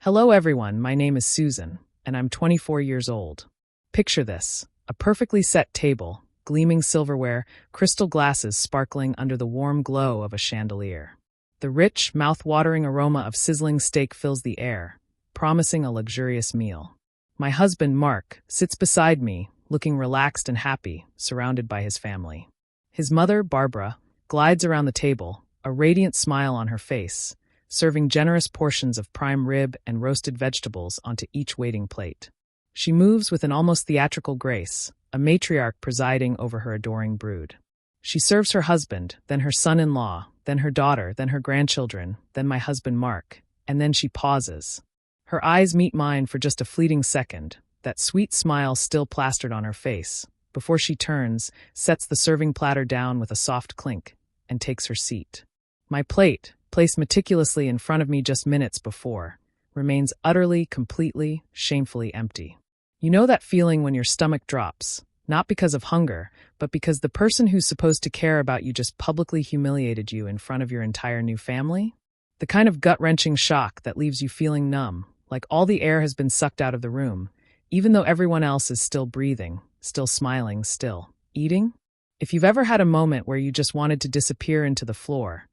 Hello everyone, my name is Susan, and I'm 24 years old. Picture this, a perfectly set table, gleaming silverware, crystal glasses sparkling under the warm glow of a chandelier. The rich, mouth-watering aroma of sizzling steak fills the air, promising a luxurious meal. My husband, Mark, sits beside me, looking relaxed and happy, surrounded by his family. His mother, Barbara, glides around the table, a radiant smile on her face, serving generous portions of prime rib and roasted vegetables onto each waiting plate. She moves with an almost theatrical grace, a matriarch presiding over her adoring brood. She serves her husband, then her son-in-law, then her daughter, then her grandchildren, then my husband Mark, and then she pauses. Her eyes meet mine for just a fleeting second, that sweet smile still plastered on her face, before she turns, sets the serving platter down with a soft clink, and takes her seat. My plate, placed meticulously in front of me just minutes before, remains utterly, completely, shamefully empty. You know that feeling when your stomach drops, not because of hunger, but because the person who's supposed to care about you just publicly humiliated you in front of your entire new family? The kind of gut-wrenching shock that leaves you feeling numb, like all the air has been sucked out of the room, even though everyone else is still breathing, still smiling, still eating. If you've ever had a moment where you just wanted to disappear into the floor,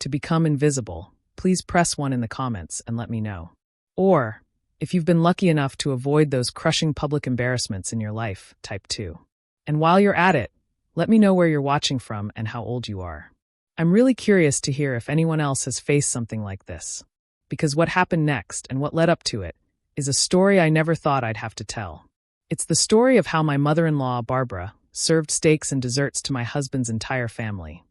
to become invisible, please press 1 in the comments and let me know. Or, if you've been lucky enough to avoid those crushing public embarrassments in your life, type 2. And while you're at it, let me know where you're watching from and how old you are. I'm really curious to hear if anyone else has faced something like this, because what happened next and what led up to it is a story I never thought I'd have to tell. It's the story of how my mother-in-law, Barbara, served steaks and desserts to my husband's entire family.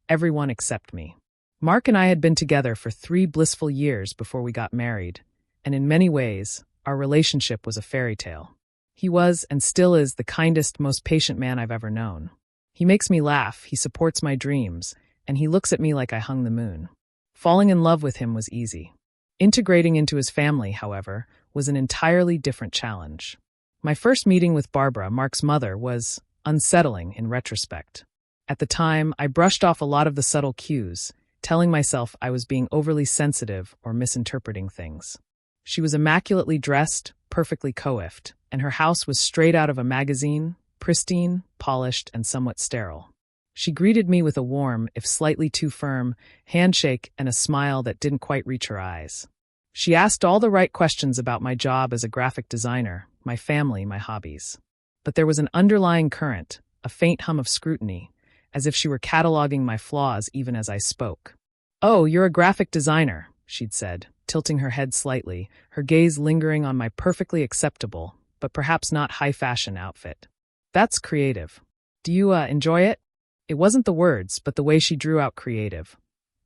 Everyone except me. Mark and I had been together for 3 blissful years before we got married, and in many ways, our relationship was a fairy tale. He was, and still is, the kindest, most patient man I've ever known. He makes me laugh, he supports my dreams, and he looks at me like I hung the moon. Falling in love with him was easy. Integrating into his family, however, was an entirely different challenge. My first meeting with Barbara, Mark's mother, was unsettling in retrospect. At the time, I brushed off a lot of the subtle cues, telling myself I was being overly sensitive or misinterpreting things. She was immaculately dressed, perfectly coiffed, and her house was straight out of a magazine, pristine, polished, and somewhat sterile. She greeted me with a warm, if slightly too firm, handshake and a smile that didn't quite reach her eyes. She asked all the right questions about my job as a graphic designer, my family, my hobbies. But there was an underlying current, a faint hum of scrutiny, as if she were cataloging my flaws even as I spoke. "Oh, you're a graphic designer," she'd said, tilting her head slightly, her gaze lingering on my perfectly acceptable, but perhaps not high-fashion outfit. "That's creative. Do you, enjoy it?" It wasn't the words, but the way she drew out creative,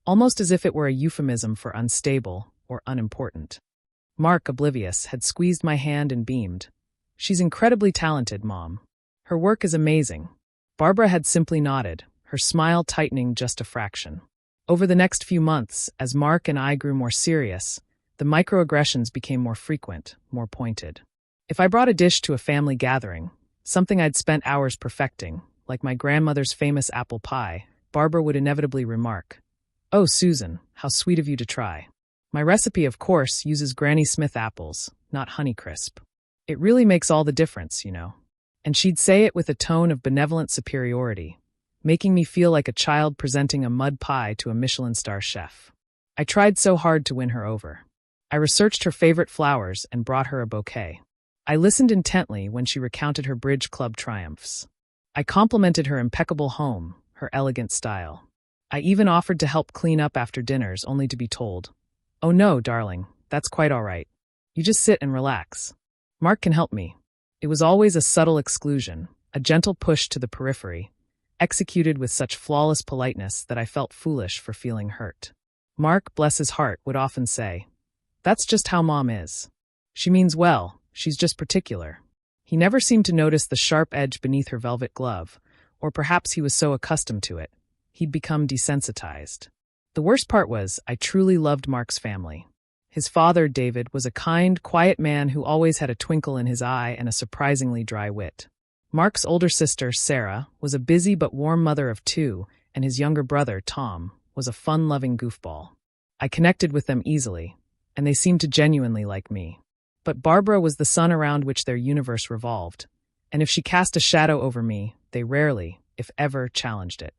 almost as if it were a euphemism for unstable or unimportant. Mark, oblivious, had squeezed my hand and beamed. "She's incredibly talented, Mom. Her work is amazing." Barbara had simply nodded, her smile tightening just a fraction. Over the next few months, as Mark and I grew more serious, the microaggressions became more frequent, more pointed. If I brought a dish to a family gathering, something I'd spent hours perfecting, like my grandmother's famous apple pie, Barbara would inevitably remark, "Oh, Susan, how sweet of you to try. My recipe, of course, uses Granny Smith apples, not Honeycrisp. It really makes all the difference, you know." And she'd say it with a tone of benevolent superiority, making me feel like a child presenting a mud pie to a Michelin star chef. I tried so hard to win her over. I researched her favorite flowers and brought her a bouquet. I listened intently when she recounted her bridge club triumphs. I complimented her impeccable home, her elegant style. I even offered to help clean up after dinners, only to be told, "Oh no, darling, that's quite all right. You just sit and relax. Mark can help me." It was always a subtle exclusion, a gentle push to the periphery, executed with such flawless politeness that I felt foolish for feeling hurt. Mark, bless his heart, would often say, "That's just how Mom is. She means well, she's just particular." He never seemed to notice the sharp edge beneath her velvet glove, or perhaps he was so accustomed to it, he'd become desensitized. The worst part was, I truly loved Mark's family. His father, David, was a kind, quiet man who always had a twinkle in his eye and a surprisingly dry wit. Mark's older sister, Sarah, was a busy but warm mother of 2, and his younger brother, Tom, was a fun-loving goofball. I connected with them easily, and they seemed to genuinely like me. But Barbara was the sun around which their universe revolved, and if she cast a shadow over me, they rarely, if ever, challenged it.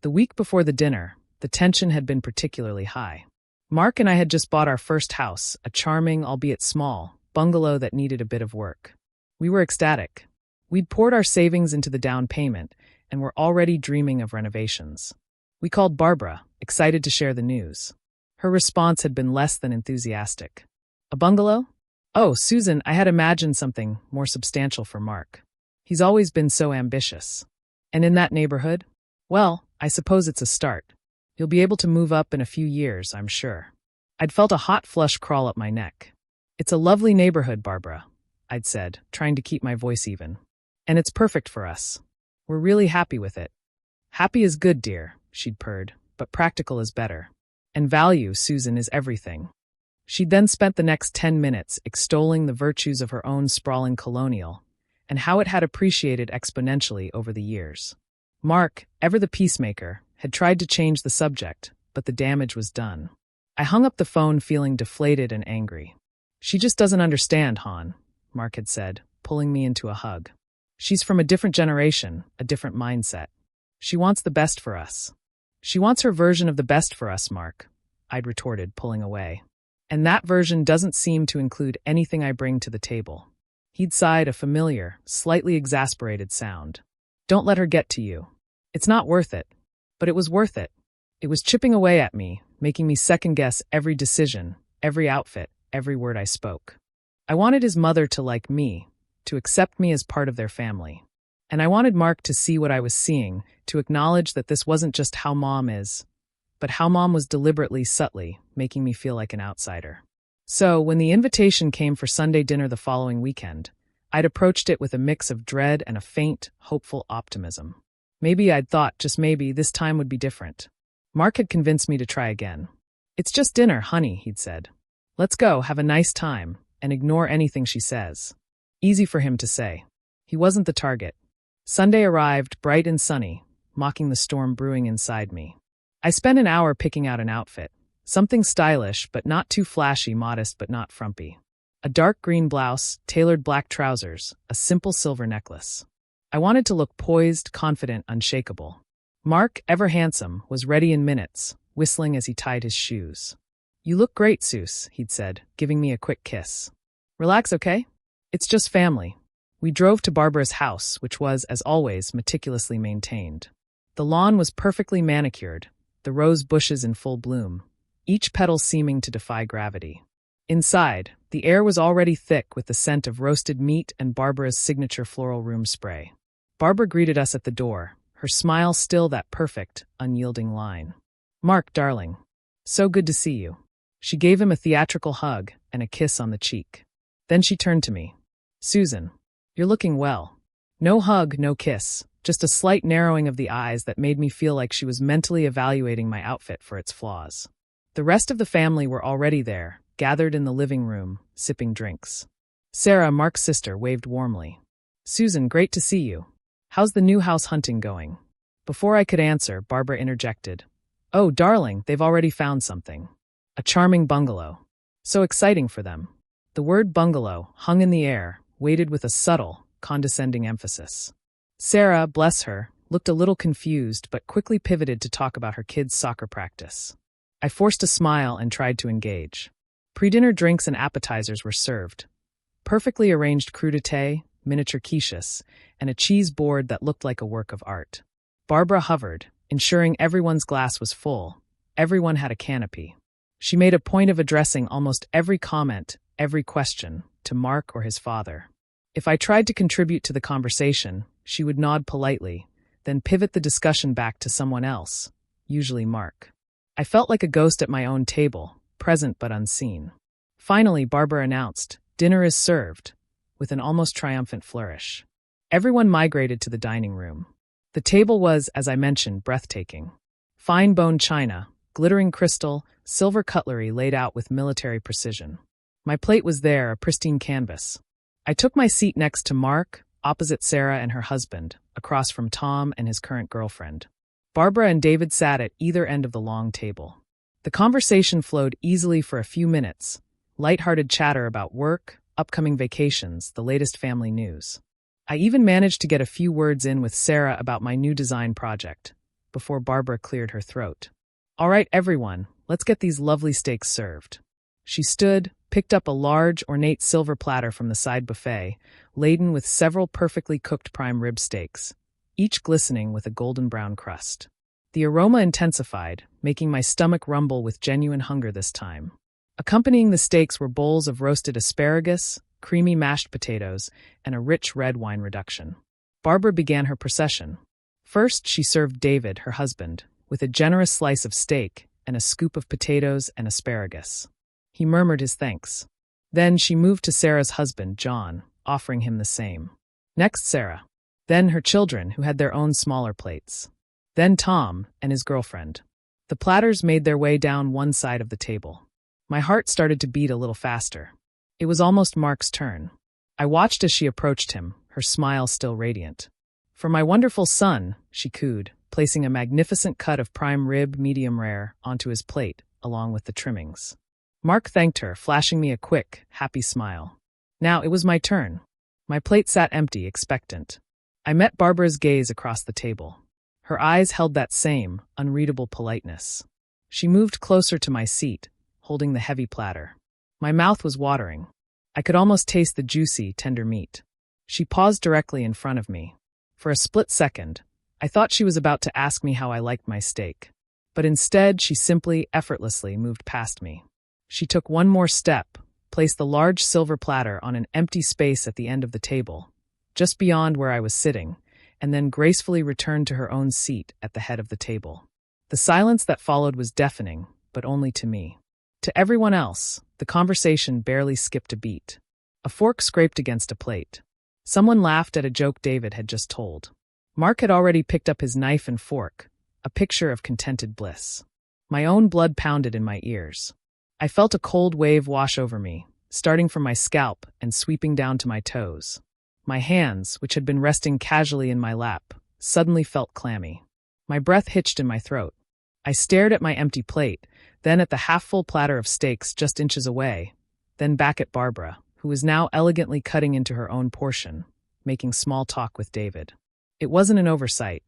The week before the dinner, the tension had been particularly high. Mark and I had just bought our first house, a charming, albeit small, bungalow that needed a bit of work. We were ecstatic. We'd poured our savings into the down payment, and were already dreaming of renovations. We called Barbara, excited to share the news. Her response had been less than enthusiastic. A bungalow? Oh, Susan, I had imagined something more substantial for Mark. He's always been so ambitious. And in that neighborhood? Well, I suppose it's a start. You'll be able to move up in a few years, I'm sure. I'd felt a hot flush crawl up my neck. It's a lovely neighborhood, Barbara, I'd said, trying to keep my voice even. And it's perfect for us. We're really happy with it. Happy is good, dear, she'd purred, but practical is better. And value, Susan, is everything. She'd then spent the next 10 minutes extolling the virtues of her own sprawling colonial, and how it had appreciated exponentially over the years. Mark, ever the peacemaker, had tried to change the subject, but the damage was done. I hung up the phone feeling deflated and angry. She just doesn't understand, Han, Mark had said, pulling me into a hug. She's from a different generation, a different mindset. She wants the best for us. She wants her version of the best for us, Mark, I'd retorted, pulling away. And that version doesn't seem to include anything I bring to the table. He'd sighed, a familiar, slightly exasperated sound. Don't let her get to you. It's not worth it. But it was worth it. It was chipping away at me, making me second-guess every decision, every outfit, every word I spoke. I wanted his mother to like me, to accept me as part of their family. And I wanted Mark to see what I was seeing, to acknowledge that this wasn't just how Mom is, but how Mom was deliberately, subtly, making me feel like an outsider. So, when the invitation came for Sunday dinner the following weekend, I'd approached it with a mix of dread and a faint, hopeful optimism. Maybe I'd thought, just maybe, this time would be different. Mark had convinced me to try again. It's just dinner, honey, he'd said. Let's go, have a nice time, and ignore anything she says. Easy for him to say. He wasn't the target. Sunday arrived, bright and sunny, mocking the storm brewing inside me. I spent an hour picking out an outfit. Something stylish, but not too flashy, modest but not frumpy. A dark green blouse, tailored black trousers, a simple silver necklace. I wanted to look poised, confident, unshakable. Mark, ever handsome, was ready in minutes, whistling as he tied his shoes. You look great, Seuss, he'd said, giving me a quick kiss. Relax, okay? It's just family. We drove to Barbara's house, which was, as always, meticulously maintained. The lawn was perfectly manicured, the rose bushes in full bloom, each petal seeming to defy gravity. Inside, the air was already thick with the scent of roasted meat and Barbara's signature floral room spray. Barbara greeted us at the door, her smile still that perfect, unyielding line. Mark, darling. So good to see you. She gave him a theatrical hug and a kiss on the cheek. Then she turned to me. Susan, you're looking well. No hug, no kiss, just a slight narrowing of the eyes that made me feel like she was mentally evaluating my outfit for its flaws. The rest of the family were already there, gathered in the living room, sipping drinks. Sarah, Mark's sister, waved warmly. Susan, great to see you. How's the new house hunting going? Before I could answer, Barbara interjected. Oh, darling, they've already found something. A charming bungalow. So exciting for them. The word bungalow, hung in the air, weighted with a subtle, condescending emphasis. Sarah, bless her, looked a little confused but quickly pivoted to talk about her kids' soccer practice. I forced a smile and tried to engage. Pre-dinner drinks and appetizers were served. Perfectly arranged crudité, miniature quiches, and a cheese board that looked like a work of art. Barbara hovered, ensuring everyone's glass was full. Everyone had a canopy. She made a point of addressing almost every comment, every question, to Mark or his father. If I tried to contribute to the conversation, she would nod politely, then pivot the discussion back to someone else, usually Mark. I felt like a ghost at my own table, present but unseen. Finally, Barbara announced, "Dinner is served," with an almost triumphant flourish. Everyone migrated to the dining room. The table was, as I mentioned, breathtaking. Fine bone china, glittering crystal, silver cutlery laid out with military precision. My plate was there, a pristine canvas. I took my seat next to Mark, opposite Sarah and her husband, across from Tom and his current girlfriend. Barbara and David sat at either end of the long table. The conversation flowed easily for a few minutes, lighthearted chatter about work, upcoming vacations, the latest family news. I even managed to get a few words in with Sarah about my new design project, before Barbara cleared her throat. All right, everyone, let's get these lovely steaks served. She stood, picked up a large, ornate silver platter from the side buffet, laden with several perfectly cooked prime rib steaks, each glistening with a golden brown crust. The aroma intensified, making my stomach rumble with genuine hunger this time. Accompanying the steaks were bowls of roasted asparagus, creamy mashed potatoes, and a rich red wine reduction. Barbara began her procession. First, she served David, her husband, with a generous slice of steak and a scoop of potatoes and asparagus. He murmured his thanks. Then she moved to Sarah's husband, John, offering him the same. Next, Sarah. Then her children, who had their own smaller plates. Then Tom and his girlfriend. The platters made their way down one side of the table. My heart started to beat a little faster. It was almost Mark's turn. I watched as she approached him, her smile still radiant. "For my wonderful son," she cooed, placing a magnificent cut of prime rib medium rare onto his plate, along with the trimmings. Mark thanked her, flashing me a quick, happy smile. Now it was my turn. My plate sat empty, expectant. I met Barbara's gaze across the table. Her eyes held that same, unreadable politeness. She moved closer to my seat, holding the heavy platter. My mouth was watering. I could almost taste the juicy, tender meat. She paused directly in front of me. For a split second, I thought she was about to ask me how I liked my steak. But instead, she simply, effortlessly moved past me. She took one more step, placed the large silver platter on an empty space at the end of the table, just beyond where I was sitting, and then gracefully returned to her own seat at the head of the table. The silence that followed was deafening, but only to me. To everyone else, the conversation barely skipped a beat. A fork scraped against a plate. Someone laughed at a joke David had just told. Mark had already picked up his knife and fork, a picture of contented bliss. My own blood pounded in my ears. I felt a cold wave wash over me, starting from my scalp and sweeping down to my toes. My hands, which had been resting casually in my lap, suddenly felt clammy. My breath hitched in my throat. I stared at my empty plate, then at the half-full platter of steaks just inches away, then back at Barbara, who was now elegantly cutting into her own portion, making small talk with David. It wasn't an oversight.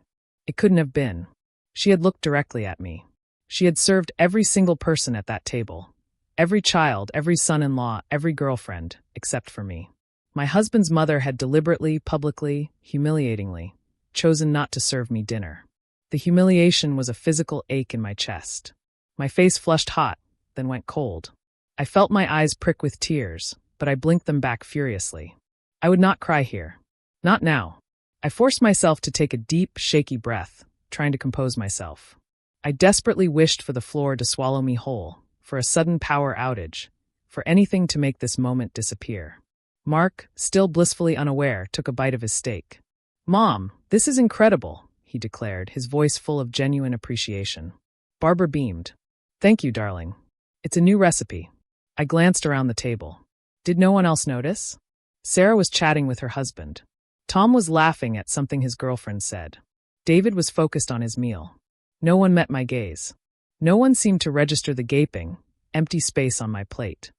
It couldn't have been. She had looked directly at me. She had served every single person at that table. Every child, every son-in-law, every girlfriend, except for me. My husband's mother had deliberately, publicly, humiliatingly, chosen not to serve me dinner. The humiliation was a physical ache in my chest. My face flushed hot, then went cold. I felt my eyes prick with tears, but I blinked them back furiously. I would not cry here. Not now. I forced myself to take a deep, shaky breath, trying to compose myself. I desperately wished for the floor to swallow me whole, for a sudden power outage, for anything to make this moment disappear. Mark, still blissfully unaware, took a bite of his steak. "Mom, this is incredible," he declared, his voice full of genuine appreciation. Barbara beamed. "Thank you, darling. It's a new recipe." I glanced around the table. Did no one else notice? Sarah was chatting with her husband. Tom was laughing at something his girlfriend said. David was focused on his meal. No one met my gaze. No one seemed to register the gaping, empty space on my plate.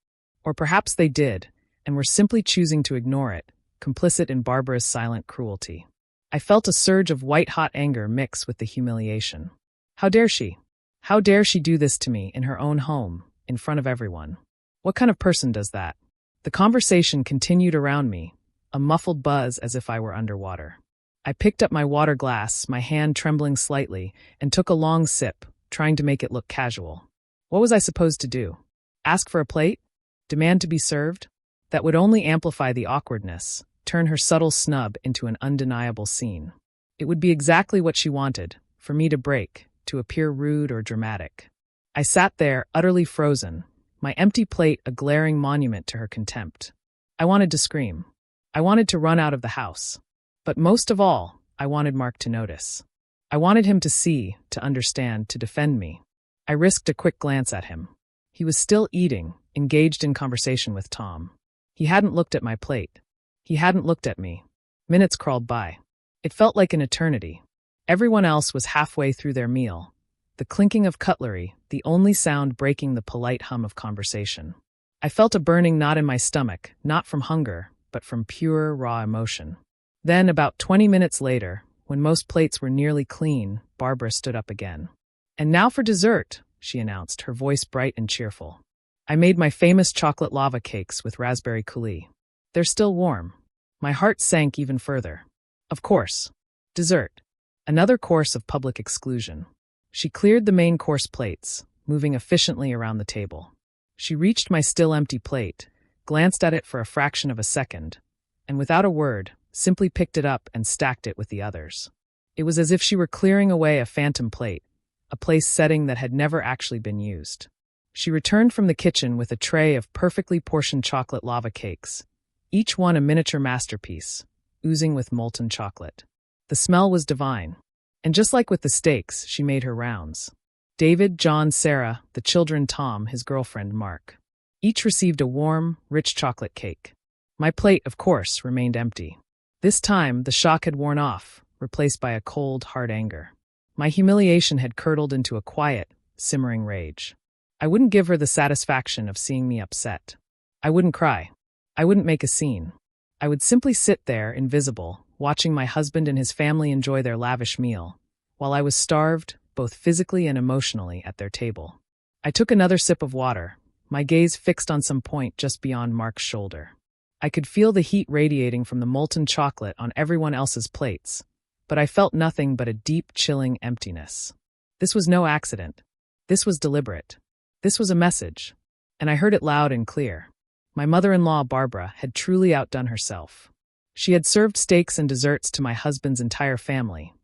Or perhaps they did, and were simply choosing to ignore it, complicit in Barbara's silent cruelty. I felt a surge of white-hot anger mix with the humiliation. How dare she? How dare she do this to me in her own home, in front of everyone? What kind of person does that? The conversation continued around me, a muffled buzz as if I were underwater. I picked up my water glass, my hand trembling slightly, and took a long sip, trying to make it look casual. What was I supposed to do? Ask for a plate? Demand to be served? That would only amplify the awkwardness, turn her subtle snub into an undeniable scene. It would be exactly what she wanted, for me to break, to appear rude or dramatic. I sat there, utterly frozen, my empty plate a glaring monument to her contempt. I wanted to scream. I wanted to run out of the house. But most of all, I wanted Mark to notice. I wanted him to see, to understand, to defend me. I risked a quick glance at him. He was still eating, engaged in conversation with Tom. He hadn't looked at my plate. He hadn't looked at me. Minutes crawled by. It felt like an eternity. Everyone else was halfway through their meal, the clinking of cutlery, the only sound breaking the polite hum of conversation. I felt a burning knot in my stomach, not from hunger, but from pure, raw emotion. Then, about 20 minutes later, when most plates were nearly clean, Barbara stood up again. "And now for dessert," she announced, her voice bright and cheerful. "I made my famous chocolate lava cakes with raspberry coulis. They're still warm." My heart sank even further. Of course. Dessert. Another course of public exclusion. She cleared the main course plates, moving efficiently around the table. She reached my still empty plate, glanced at it for a fraction of a second, and without a word, simply picked it up and stacked it with the others. It was as if she were clearing away a phantom plate, a place setting that had never actually been used. She returned from the kitchen with a tray of perfectly portioned chocolate lava cakes, each one a miniature masterpiece, oozing with molten chocolate. The smell was divine. And just like with the steaks, she made her rounds. David, John, Sarah, the children Tom, his girlfriend Mark. Each received a warm, rich chocolate cake. My plate, of course, remained empty. This time, the shock had worn off, replaced by a cold, hard anger. My humiliation had curdled into a quiet, simmering rage. I wouldn't give her the satisfaction of seeing me upset. I wouldn't cry. I wouldn't make a scene. I would simply sit there, invisible, watching my husband and his family enjoy their lavish meal, while I was starved, both physically and emotionally, at their table. I took another sip of water, my gaze fixed on some point just beyond Mark's shoulder. I could feel the heat radiating from the molten chocolate on everyone else's plates, but I felt nothing but a deep, chilling emptiness. This was no accident. This was deliberate. This was a message, and I heard it loud and clear. My mother-in-law, Barbara, had truly outdone herself. She had served steaks and desserts to my husband's entire family,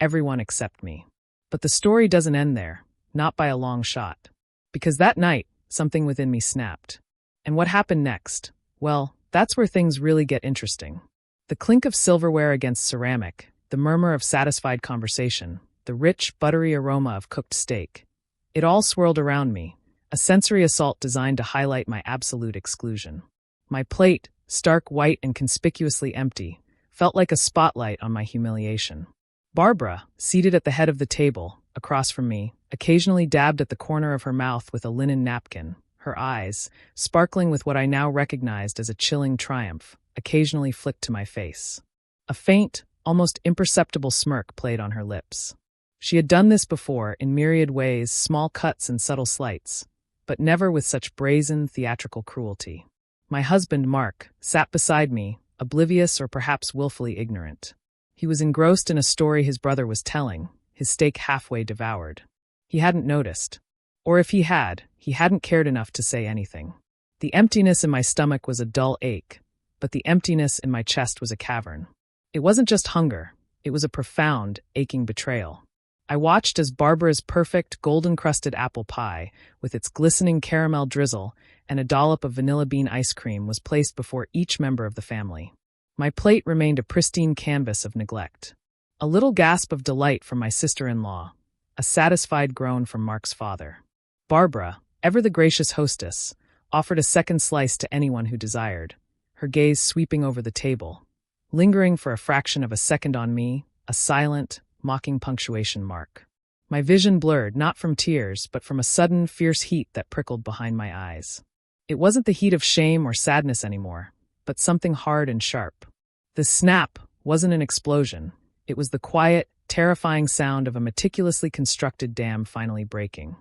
everyone except me. But the story doesn't end there, not by a long shot. Because that night, something within me snapped. And what happened next? Well, that's where things really get interesting. The clink of silverware against ceramic, the murmur of satisfied conversation, the rich, buttery aroma of cooked steak. It all swirled around me, a sensory assault designed to highlight my absolute exclusion. My plate, stark white and conspicuously empty, felt like a spotlight on my humiliation. Barbara, seated at the head of the table, across from me, occasionally dabbed at the corner of her mouth with a linen napkin, her eyes, sparkling with what I now recognized as a chilling triumph, occasionally flicked to my face. A faint, almost imperceptible smirk played on her lips. She had done this before in myriad ways, small cuts and subtle slights, but never with such brazen, theatrical cruelty. My husband, Mark, sat beside me, oblivious or perhaps willfully ignorant. He was engrossed in a story his brother was telling, his steak halfway devoured. He hadn't noticed. Or if he hadn't cared enough to say anything. The emptiness in my stomach was a dull ache, but the emptiness in my chest was a cavern. It wasn't just hunger, it was a profound, aching betrayal. I watched as Barbara's perfect, golden-crusted apple pie, with its glistening caramel drizzle and a dollop of vanilla bean ice cream, was placed before each member of the family. My plate remained a pristine canvas of neglect. A little gasp of delight from my sister-in-law, a satisfied groan from Mark's father. Barbara, ever the gracious hostess, offered a second slice to anyone who desired, her gaze sweeping over the table, lingering for a fraction of a second on me, a silent, mocking punctuation mark. My vision blurred, not from tears, but from a sudden, fierce heat that prickled behind my eyes. It wasn't the heat of shame or sadness anymore, but something hard and sharp. The snap wasn't an explosion. It was the quiet, terrifying sound of a meticulously constructed dam finally breaking.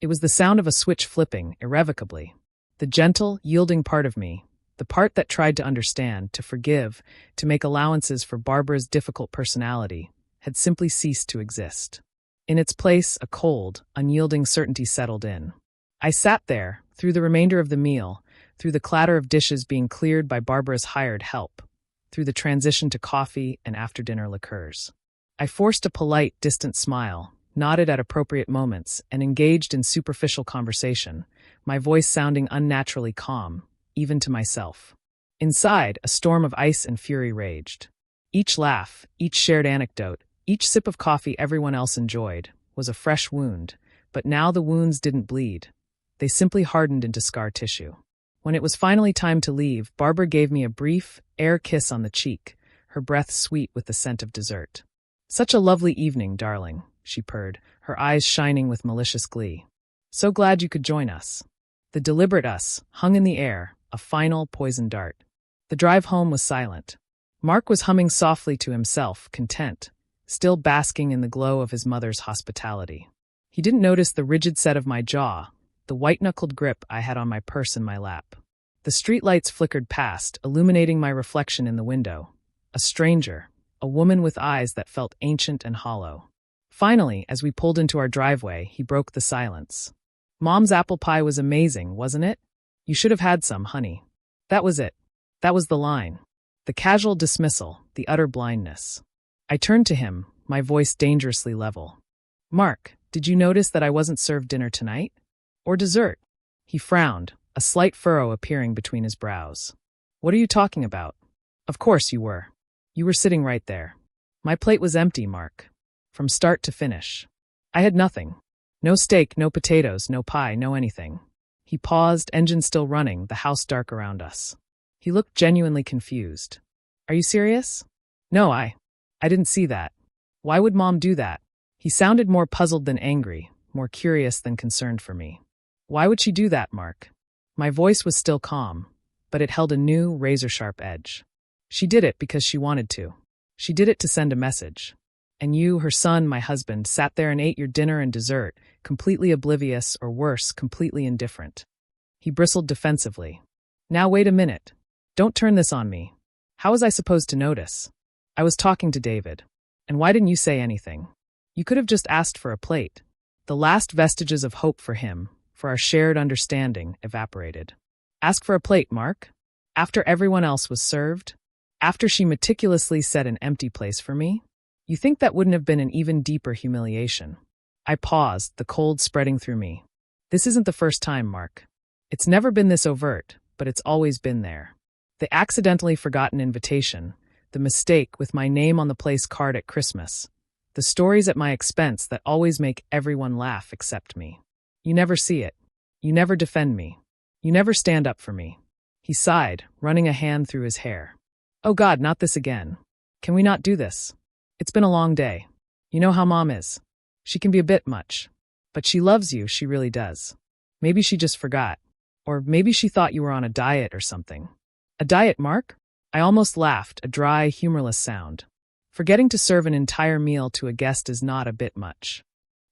It was the sound of a switch flipping, irrevocably. The gentle, yielding part of me, the part that tried to understand, to forgive, to make allowances for Barbara's difficult personality, had simply ceased to exist. In its place, a cold, unyielding certainty settled in. I sat there, through the remainder of the meal, through the clatter of dishes being cleared by Barbara's hired help, through the transition to coffee and after-dinner liqueurs. I forced a polite, distant smile, nodded at appropriate moments, and engaged in superficial conversation, my voice sounding unnaturally calm, even to myself. Inside, a storm of ice and fury raged. Each laugh, each shared anecdote, each sip of coffee everyone else enjoyed, was a fresh wound, but now the wounds didn't bleed. They simply hardened into scar tissue. When it was finally time to leave, Barbara gave me a brief, air kiss on the cheek, her breath sweet with the scent of dessert. "Such a lovely evening, darling," she purred, her eyes shining with malicious glee. "So glad you could join us." The deliberate us hung in the air, a final poison dart. The drive home was silent. Mark was humming softly to himself, content, still basking in the glow of his mother's hospitality. He didn't notice the rigid set of my jaw, the white-knuckled grip I had on my purse in my lap. The streetlights flickered past, illuminating my reflection in the window. A stranger, a woman with eyes that felt ancient and hollow. Finally, as we pulled into our driveway, he broke the silence. "Mom's apple pie was amazing, wasn't it? You should have had some, honey." That was it. That was the line. The casual dismissal, the utter blindness. I turned to him, my voice dangerously level. "Mark, did you notice that I wasn't served dinner tonight? Or dessert?" He frowned, a slight furrow appearing between his brows. "What are you talking about?" "Of course you were. You were sitting right there." My plate was empty, Mark. From start to finish. I had nothing. No steak, no potatoes, no pie, no anything. He paused, engine still running, the house dark around us. He looked genuinely confused. "Are you serious?" "No, I didn't see that. Why would Mom do that?" He sounded more puzzled than angry, more curious than concerned for me. "Why would she do that, Mark?" My voice was still calm, but it held a new, razor-sharp edge. "She did it because she wanted to. She did it to send a message. And you, her son, my husband, sat there and ate your dinner and dessert, completely oblivious, or worse, completely indifferent." He bristled defensively. "Now wait a minute. Don't turn this on me. How was I supposed to notice? I was talking to David. And why didn't you say anything? You could have just asked for a plate." The last vestiges of hope for him, for our shared understanding, evaporated. "Ask for a plate, Mark? After everyone else was served? After she meticulously set an empty place for me? You think that wouldn't have been an even deeper humiliation?" I paused, the cold spreading through me. "This isn't the first time, Mark. It's never been this overt, but it's always been there. The accidentally forgotten invitation, the mistake with my name on the place card at Christmas, the stories at my expense that always make everyone laugh except me. You never see it. You never defend me. You never stand up for me." He sighed, running a hand through his hair. "Oh God, not this again. Can we not do this? It's been a long day. You know how Mom is. She can be a bit much. But she loves you, she really does. Maybe she just forgot. Or maybe she thought you were on a diet or something." "A diet, Mark?" I almost laughed, a dry, humorless sound. Forgetting to serve an entire meal to a guest is not a bit much.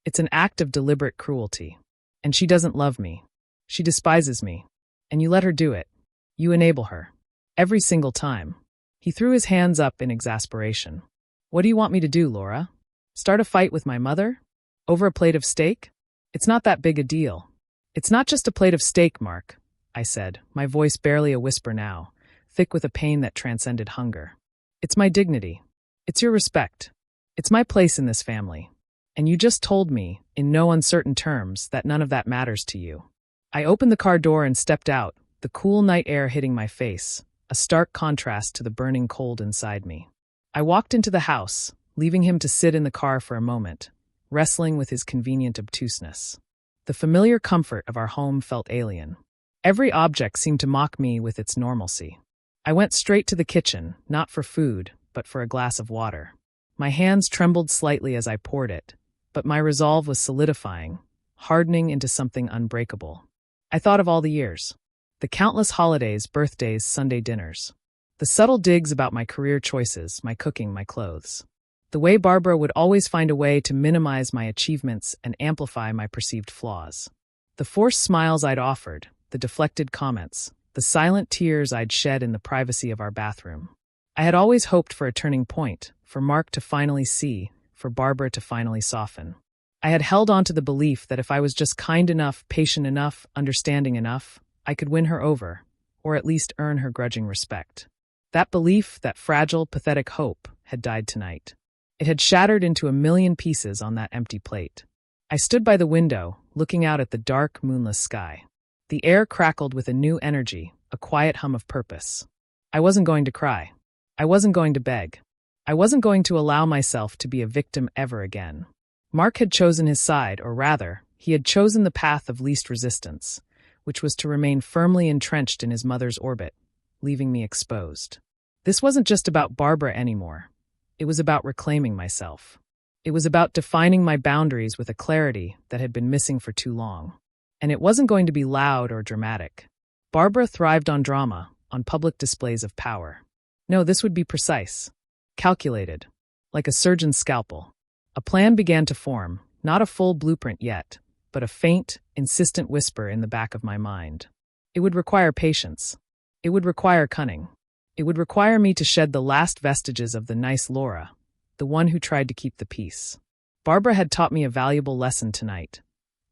It's an act of deliberate cruelty. And she doesn't love me. She despises me. And you let her do it. You enable her. Every single time. He threw his hands up in exasperation. "What do you want me to do, Laura? Start a fight with my mother? Over a plate of steak? It's not that big a deal." "It's not just a plate of steak, Mark," I said, my voice barely a whisper now, thick with a pain that transcended hunger. "It's my dignity. It's your respect. It's my place in this family. And you just told me, in no uncertain terms, that none of that matters to you." I opened the car door and stepped out, the cool night air hitting my face, a stark contrast to the burning cold inside me. I walked into the house, leaving him to sit in the car for a moment, wrestling with his convenient obtuseness. The familiar comfort of our home felt alien. Every object seemed to mock me with its normalcy. I went straight to the kitchen, not for food, but for a glass of water. My hands trembled slightly as I poured it, but my resolve was solidifying, hardening into something unbreakable. I thought of all the years. The countless holidays, birthdays, Sunday dinners. The subtle digs about my career choices, my cooking, my clothes. The way Barbara would always find a way to minimize my achievements and amplify my perceived flaws. The forced smiles I'd offered, the deflected comments, the silent tears I'd shed in the privacy of our bathroom. I had always hoped for a turning point, for Mark to finally see, for Barbara to finally soften. I had held on to the belief that if I was just kind enough, patient enough, understanding enough, I could win her over, or at least earn her grudging respect. That belief, that fragile, pathetic hope, had died tonight. It had shattered into a million pieces on that empty plate. I stood by the window, looking out at the dark, moonless sky. The air crackled with a new energy, a quiet hum of purpose. I wasn't going to cry. I wasn't going to beg. I wasn't going to allow myself to be a victim ever again. Mark had chosen his side, or rather, he had chosen the path of least resistance, which was to remain firmly entrenched in his mother's orbit, leaving me exposed. This wasn't just about Barbara anymore. It was about reclaiming myself. It was about defining my boundaries with a clarity that had been missing for too long. And it wasn't going to be loud or dramatic. Barbara thrived on drama, on public displays of power. No, this would be precise, calculated, like a surgeon's scalpel. A plan began to form, not a full blueprint yet, but a faint, insistent whisper in the back of my mind. It would require patience. It would require cunning. It would require me to shed the last vestiges of the nice Laura, the one who tried to keep the peace. Barbara had taught me a valuable lesson tonight.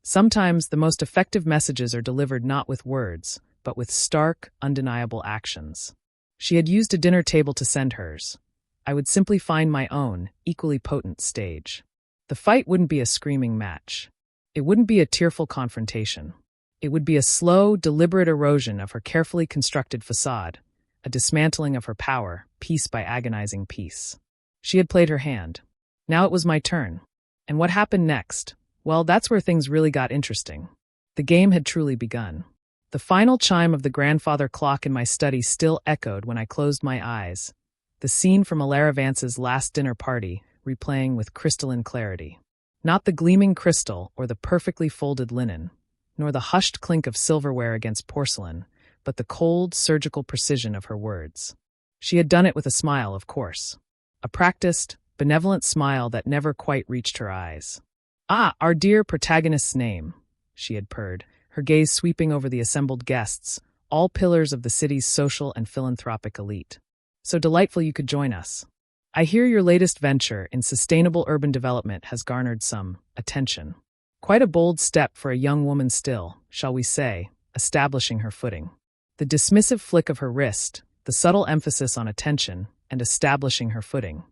Sometimes the most effective messages are delivered not with words, but with stark, undeniable actions. She had used a dinner table to send hers. I would simply find my own, equally potent stage. The fight wouldn't be a screaming match. It wouldn't be a tearful confrontation. It would be a slow, deliberate erosion of her carefully constructed facade, a dismantling of her power, piece by agonizing piece. She had played her hand. Now it was my turn. And what happened next? Well, that's where things really got interesting. The game had truly begun. The final chime of the grandfather clock in my study still echoed when I closed my eyes, the scene from Alara Vance's last dinner party replaying with crystalline clarity. Not the gleaming crystal or the perfectly folded linen, nor the hushed clink of silverware against porcelain, but the cold, surgical precision of her words. She had done it with a smile, of course. A practiced, benevolent smile that never quite reached her eyes. "Ah, our dear protagonist's name," she had purred, her gaze sweeping over the assembled guests, all pillars of the city's social and philanthropic elite. "So delightful you could join us. I hear your latest venture in sustainable urban development has garnered some attention. Quite a bold step for a young woman still, shall we say, establishing her footing." The dismissive flick of her wrist, the subtle emphasis on attention and establishing her footing.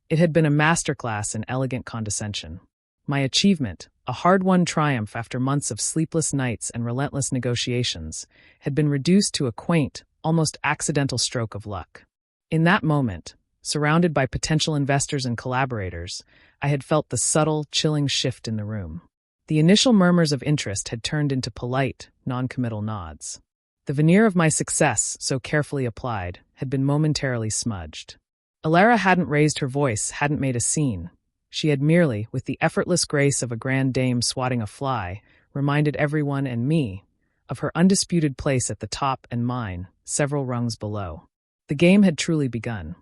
It had been a masterclass in elegant condescension. My achievement, a hard-won triumph after months of sleepless nights and relentless negotiations, had been reduced to a quaint, almost accidental stroke of luck. In that moment, surrounded by potential investors and collaborators, I had felt the subtle, chilling shift in the room. The initial murmurs of interest had turned into polite, non-committal nods. The veneer of my success, so carefully applied, had been momentarily smudged. Alara hadn't raised her voice, hadn't made a scene. She had merely, with the effortless grace of a grand dame swatting a fly, reminded everyone and me of her undisputed place at the top and mine, several rungs below. The game had truly begun.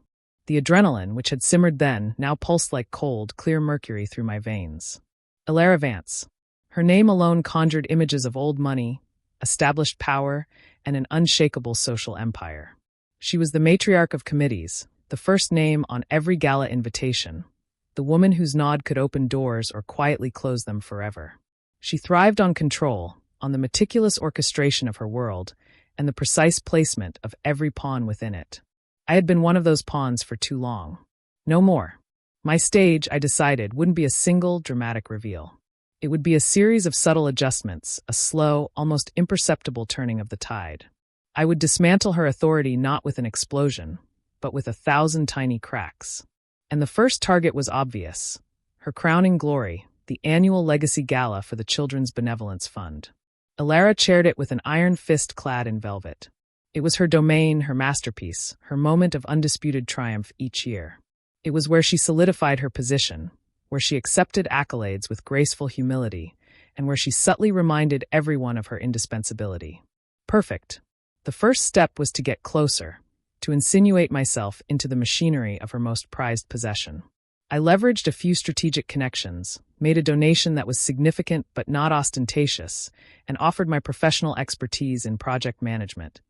The adrenaline, which had simmered then, now pulsed like cold, clear mercury through my veins. Alara Vance. Her name alone conjured images of old money, established power, and an unshakable social empire. She was the matriarch of committees, the first name on every gala invitation, the woman whose nod could open doors or quietly close them forever. She thrived on control, on the meticulous orchestration of her world, and the precise placement of every pawn within it. I had been one of those pawns for too long. No more. My stage, I decided, wouldn't be a single dramatic reveal. It would be a series of subtle adjustments, a slow, almost imperceptible turning of the tide. I would dismantle her authority not with an explosion, but with 1,000 tiny cracks. And the first target was obvious. Her crowning glory, the annual Legacy Gala for the Children's Benevolence Fund. Alara chaired it with an iron fist clad in velvet. It was her domain, her masterpiece, her moment of undisputed triumph each year. It was where she solidified her position, where she accepted accolades with graceful humility, and where she subtly reminded everyone of her indispensability. Perfect. The first step was to get closer, to insinuate myself into the machinery of her most prized possession. I leveraged a few strategic connections, made a donation that was significant but not ostentatious, and offered my professional expertise in project management,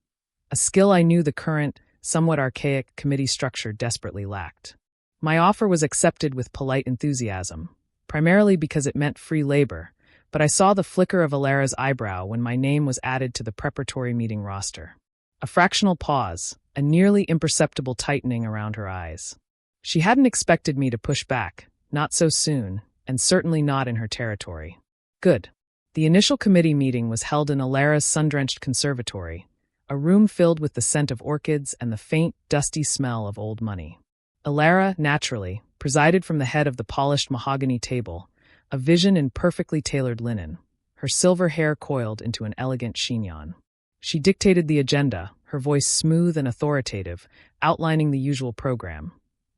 a skill I knew the current, somewhat archaic committee structure desperately lacked. My offer was accepted with polite enthusiasm, primarily because it meant free labor, but I saw the flicker of Alara's eyebrow when my name was added to the preparatory meeting roster. A fractional pause, a nearly imperceptible tightening around her eyes. She hadn't expected me to push back, not so soon, and certainly not in her territory. Good. The initial committee meeting was held in Alara's sun-drenched conservatory, a room filled with the scent of orchids and the faint, dusty smell of old money. Alara, naturally, presided from the head of the polished mahogany table, a vision in perfectly tailored linen, her silver hair coiled into an elegant chignon. She dictated the agenda, her voice smooth and authoritative, outlining the usual program.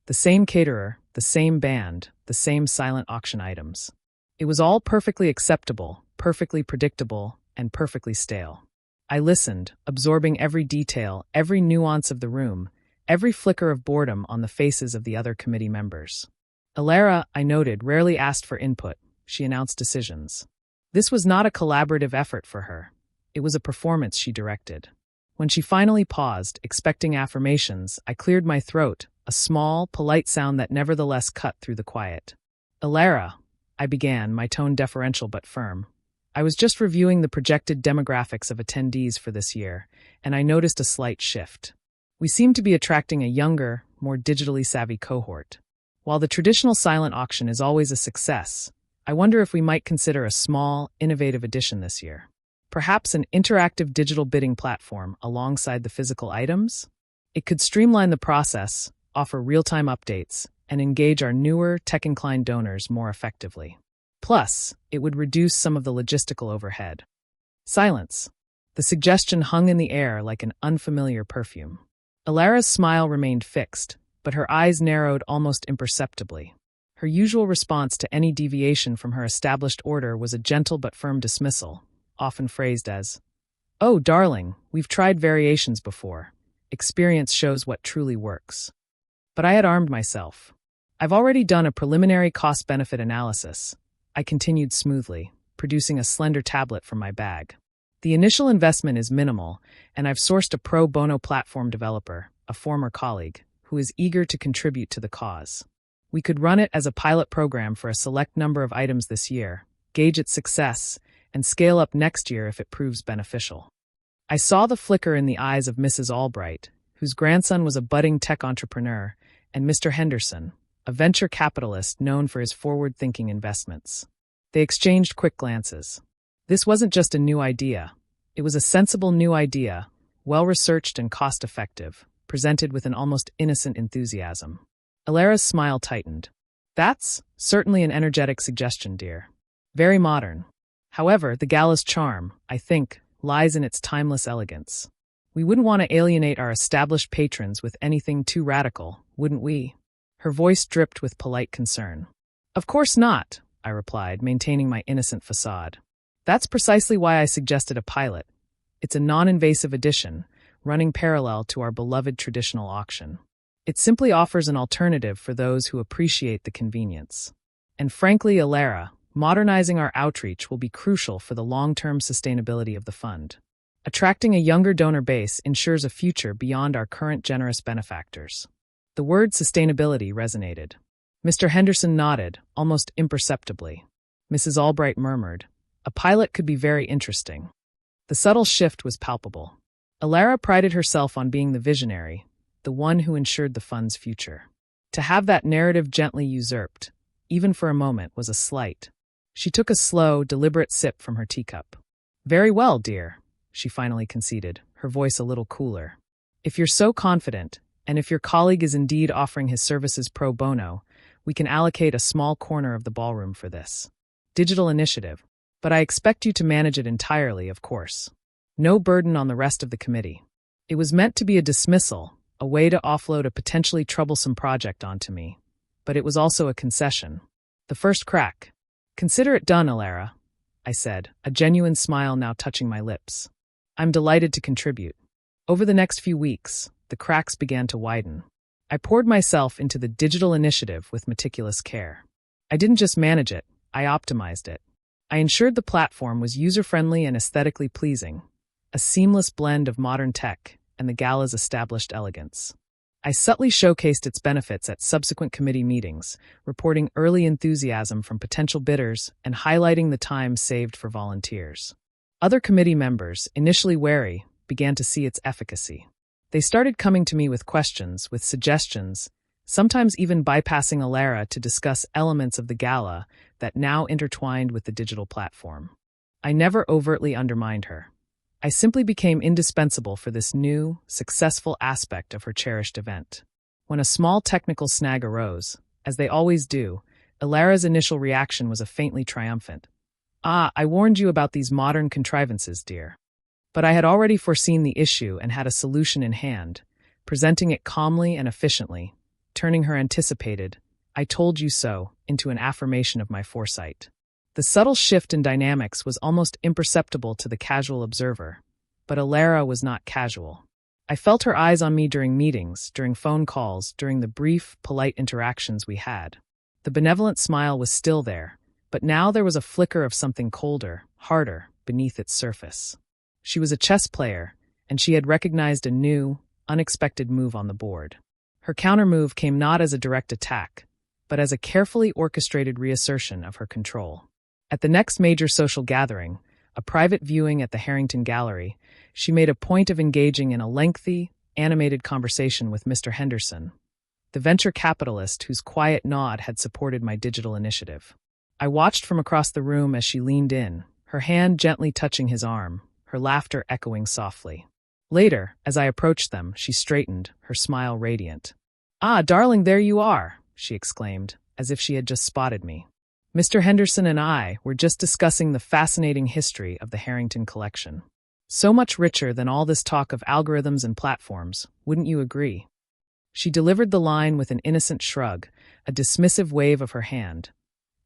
The same caterer, the same band, the same silent auction items. It was all perfectly acceptable, perfectly predictable, and perfectly stale. I listened, absorbing every detail, every nuance of the room, every flicker of boredom on the faces of the other committee members. Alara, I noted, rarely asked for input. She announced decisions. This was not a collaborative effort for her. It was a performance she directed. When she finally paused, expecting affirmations, I cleared my throat, a small, polite sound that nevertheless cut through the quiet. Alara, I began, my tone deferential but firm. I was just reviewing the projected demographics of attendees for this year, and I noticed a slight shift. We seem to be attracting a younger, more digitally savvy cohort. While the traditional silent auction is always a success, I wonder if we might consider a small, innovative addition this year. Perhaps an interactive digital bidding platform alongside the physical items? It could streamline the process, offer real-time updates, and engage our newer, tech-inclined donors more effectively. Plus, it would reduce some of the logistical overhead. Silence. The suggestion hung in the air like an unfamiliar perfume. Alara's smile remained fixed, but her eyes narrowed almost imperceptibly. Her usual response to any deviation from her established order was a gentle but firm dismissal, often phrased as, "Oh, darling, we've tried variations before. Experience shows what truly works." But I had armed myself. I've already done a preliminary cost-benefit analysis. I continued smoothly, producing a slender tablet from my bag. The initial investment is minimal, and I've sourced a pro bono platform developer, a former colleague, who is eager to contribute to the cause. We could run it as a pilot program for a select number of items this year, gauge its success, and scale up next year if it proves beneficial. I saw the flicker in the eyes of Mrs. Albright, whose grandson was a budding tech entrepreneur, and Mr. Henderson, a venture capitalist known for his forward-thinking investments. They exchanged quick glances. This wasn't just a new idea. It was a sensible new idea, well-researched and cost-effective, presented with an almost innocent enthusiasm. Alara's smile tightened. "That's certainly an energetic suggestion, dear. Very modern. However, the gala's charm, I think, lies in its timeless elegance. We wouldn't want to alienate our established patrons with anything too radical, wouldn't we?" Her voice dripped with polite concern. "Of course not," I replied, maintaining my innocent facade. "That's precisely why I suggested a pilot. It's a non-invasive addition, running parallel to our beloved traditional auction. It simply offers an alternative for those who appreciate the convenience. And frankly, Alara, modernizing our outreach will be crucial for the long-term sustainability of the fund. Attracting a younger donor base ensures a future beyond our current generous benefactors." The word sustainability resonated. Mr. Henderson nodded, almost imperceptibly. Mrs. Albright murmured, "A pilot could be very interesting." The subtle shift was palpable. Alara prided herself on being the visionary, the one who ensured the fund's future. To have that narrative gently usurped, even for a moment, was a slight. She took a slow, deliberate sip from her teacup. "Very well, dear," she finally conceded, her voice a little cooler. "If you're so confident, and if your colleague is indeed offering his services pro bono, we can allocate a small corner of the ballroom for this digital initiative. But I expect you to manage it entirely, of course. No burden on the rest of the committee." It was meant to be a dismissal, a way to offload a potentially troublesome project onto me. But it was also a concession. The first crack. "Consider it done, Alara," I said, a genuine smile now touching my lips. "I'm delighted to contribute." Over the next few weeks, the cracks began to widen. I poured myself into the digital initiative with meticulous care. I didn't just manage it, I optimized it. I ensured the platform was user-friendly and aesthetically pleasing, a seamless blend of modern tech and the gala's established elegance. I subtly showcased its benefits at subsequent committee meetings, reporting early enthusiasm from potential bidders and highlighting the time saved for volunteers. Other committee members, initially wary, began to see its efficacy. They started coming to me with questions, with suggestions, sometimes even bypassing Alara to discuss elements of the gala that now intertwined with the digital platform. I never overtly undermined her. I simply became indispensable for this new, successful aspect of her cherished event. When a small technical snag arose, as they always do, Alara's initial reaction was a faintly triumphant, "Ah, I warned you about these modern contrivances, dear." But I had already foreseen the issue and had a solution in hand, presenting it calmly and efficiently, turning her anticipated, "I told you so," into an affirmation of my foresight. The subtle shift in dynamics was almost imperceptible to the casual observer, but Alara was not casual. I felt her eyes on me during meetings, during phone calls, during the brief, polite interactions we had. The benevolent smile was still there, but now there was a flicker of something colder, harder, beneath its surface. She was a chess player, and she had recognized a new, unexpected move on the board. Her countermove came not as a direct attack, but as a carefully orchestrated reassertion of her control. At the next major social gathering, a private viewing at the Harrington Gallery, she made a point of engaging in a lengthy, animated conversation with Mr. Henderson, the venture capitalist whose quiet nod had supported my digital initiative. I watched from across the room as she leaned in, her hand gently touching his arm, her laughter echoing softly. Later, as I approached them, she straightened, her smile radiant. "Ah, darling, there you are," she exclaimed, as if she had just spotted me. "Mr. Henderson and I were just discussing the fascinating history of the Harrington collection. So much richer than all this talk of algorithms and platforms, wouldn't you agree?" She delivered the line with an innocent shrug, a dismissive wave of her hand,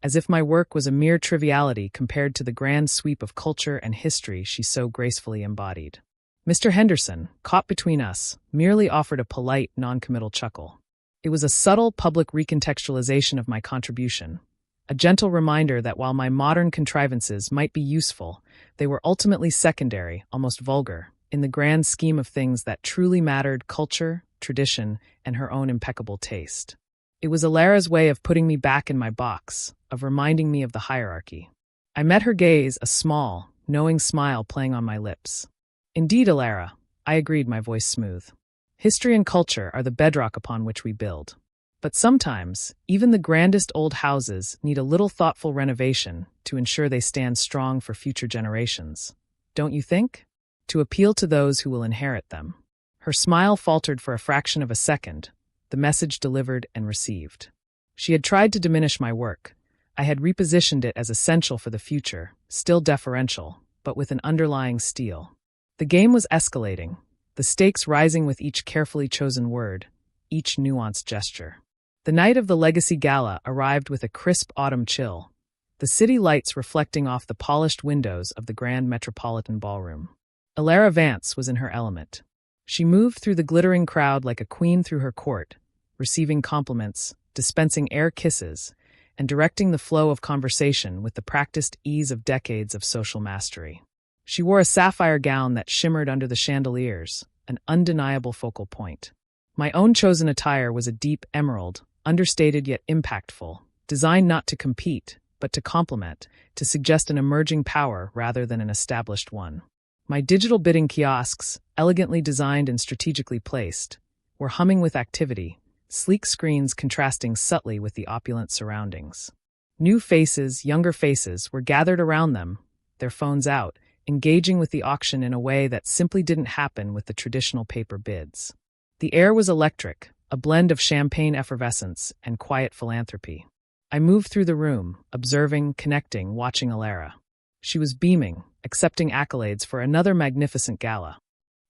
as if my work was a mere triviality compared to the grand sweep of culture and history she so gracefully embodied. Mr. Henderson, caught between us, merely offered a polite, non-committal chuckle. It was a subtle public recontextualization of my contribution, a gentle reminder that while my modern contrivances might be useful, they were ultimately secondary, almost vulgar, in the grand scheme of things that truly mattered: culture, tradition, and her own impeccable taste. It was Alara's way of putting me back in my box, of reminding me of the hierarchy. I met her gaze, a small, knowing smile playing on my lips. "Indeed, Alara," I agreed, my voice smooth. "History and culture are the bedrock upon which we build. But sometimes, even the grandest old houses need a little thoughtful renovation to ensure they stand strong for future generations. Don't you think? To appeal to those who will inherit them." Her smile faltered for a fraction of a second, the message delivered and received. She had tried to diminish my work. I had repositioned it as essential for the future, still deferential, but with an underlying steel. The game was escalating, the stakes rising with each carefully chosen word, each nuanced gesture. The night of the Legacy Gala arrived with a crisp autumn chill, the city lights reflecting off the polished windows of the Grand Metropolitan Ballroom. Alara Vance was in her element. She moved through the glittering crowd like a queen through her court, receiving compliments, dispensing air kisses, and directing the flow of conversation with the practiced ease of decades of social mastery. She wore a sapphire gown that shimmered under the chandeliers, an undeniable focal point. My own chosen attire was a deep emerald, understated yet impactful, designed not to compete, but to complement, to suggest an emerging power rather than an established one. My digital bidding kiosks, elegantly designed and strategically placed, were humming with activity, sleek screens contrasting subtly with the opulent surroundings. New faces, younger faces, were gathered around them, their phones out, engaging with the auction in a way that simply didn't happen with the traditional paper bids. The air was electric, a blend of champagne effervescence and quiet philanthropy. I moved through the room, observing, connecting, watching Alara. She was beaming, accepting accolades for another magnificent gala.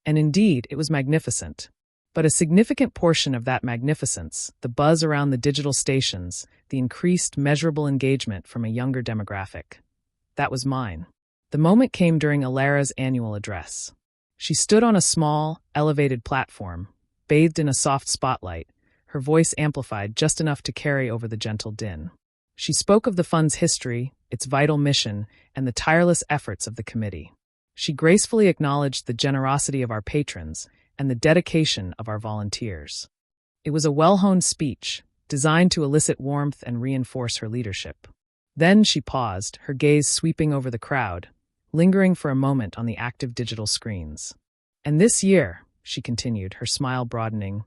And indeed, it was magnificent. But a significant portion of that magnificence, the buzz around the digital stations, the increased measurable engagement from a younger demographic, that was mine. The moment came during Alara's annual address. She stood on a small, elevated platform, bathed in a soft spotlight, her voice amplified just enough to carry over the gentle din. She spoke of the fund's history, its vital mission, and the tireless efforts of the committee. She gracefully acknowledged the generosity of our patrons and the dedication of our volunteers. It was a well-honed speech, designed to elicit warmth and reinforce her leadership. Then she paused, her gaze sweeping over the crowd, lingering for a moment on the active digital screens. "And this year," she continued, her smile broadening,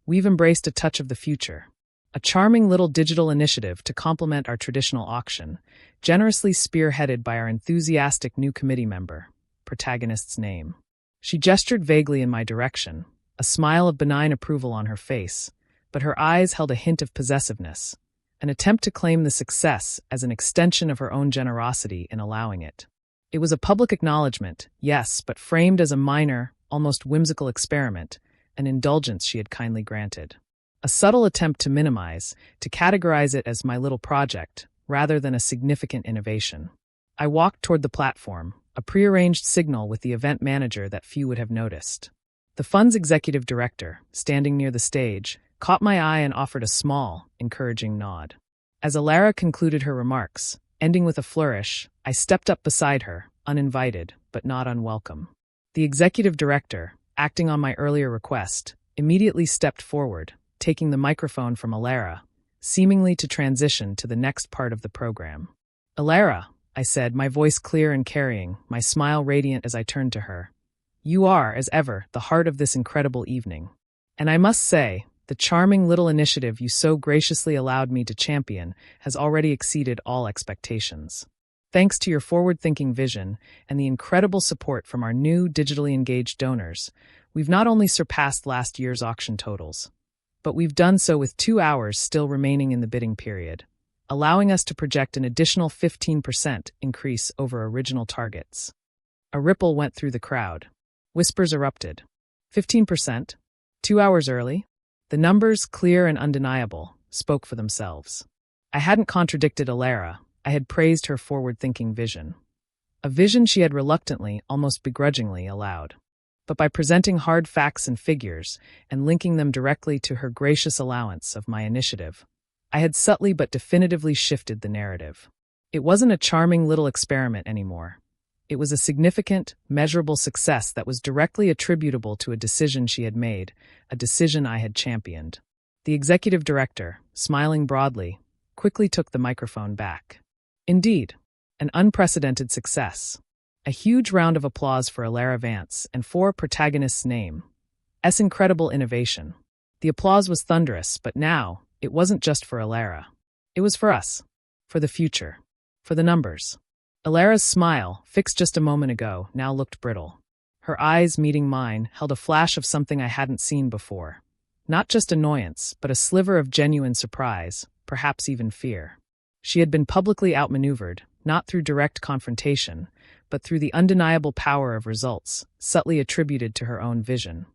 "we've embraced a touch of the future. A charming little digital initiative to complement our traditional auction, generously spearheaded by our enthusiastic new committee member, protagonist's name." She gestured vaguely in my direction, a smile of benign approval on her face, but her eyes held a hint of possessiveness, an attempt to claim the success as an extension of her own generosity in allowing it. It was a public acknowledgement, yes, but framed as a minor, almost whimsical experiment, an indulgence she had kindly granted. A subtle attempt to minimize, to categorize it as my little project, rather than a significant innovation. I walked toward the platform, a prearranged signal with the event manager that few would have noticed. The fund's executive director, standing near the stage, caught my eye and offered a small, encouraging nod. As Alara concluded her remarks, ending with a flourish, I stepped up beside her, uninvited, but not unwelcome. The executive director, acting on my earlier request, immediately stepped forward, taking the microphone from Alara, seemingly to transition to the next part of the program. "Alara," I said, my voice clear and carrying, my smile radiant as I turned to her. "You are, as ever, the heart of this incredible evening. And I must say, the charming little initiative you so graciously allowed me to champion has already exceeded all expectations. Thanks to your forward-thinking vision and the incredible support from our new digitally engaged donors, we've not only surpassed last year's auction totals, but we've done so with 2 hours still remaining in the bidding period, allowing us to project an additional 15% increase over original targets." A ripple went through the crowd. Whispers erupted. 15%? 2 hours early? The numbers, clear and undeniable, spoke for themselves. I hadn't contradicted Alara. I had praised her forward-thinking vision. A vision she had reluctantly, almost begrudgingly, allowed. But by presenting hard facts and figures, and linking them directly to her gracious allowance of my initiative, I had subtly but definitively shifted the narrative. It wasn't a charming little experiment anymore. It was a significant, measurable success that was directly attributable to a decision she had made, a decision I had championed. The executive director, smiling broadly, quickly took the microphone back. Indeed, an unprecedented success. A huge round of applause for Alara Vance and 4 protagonists' name. S incredible innovation. The applause was thunderous, but now, it wasn't just for Alara. It was for us. For the future. For the numbers. Alara's smile, fixed just a moment ago, now looked brittle. Her eyes, meeting mine, held a flash of something I hadn't seen before. Not just annoyance, but a sliver of genuine surprise, perhaps even fear. She had been publicly outmaneuvered, not through direct confrontation, but through the undeniable power of results, subtly attributed to her own vision,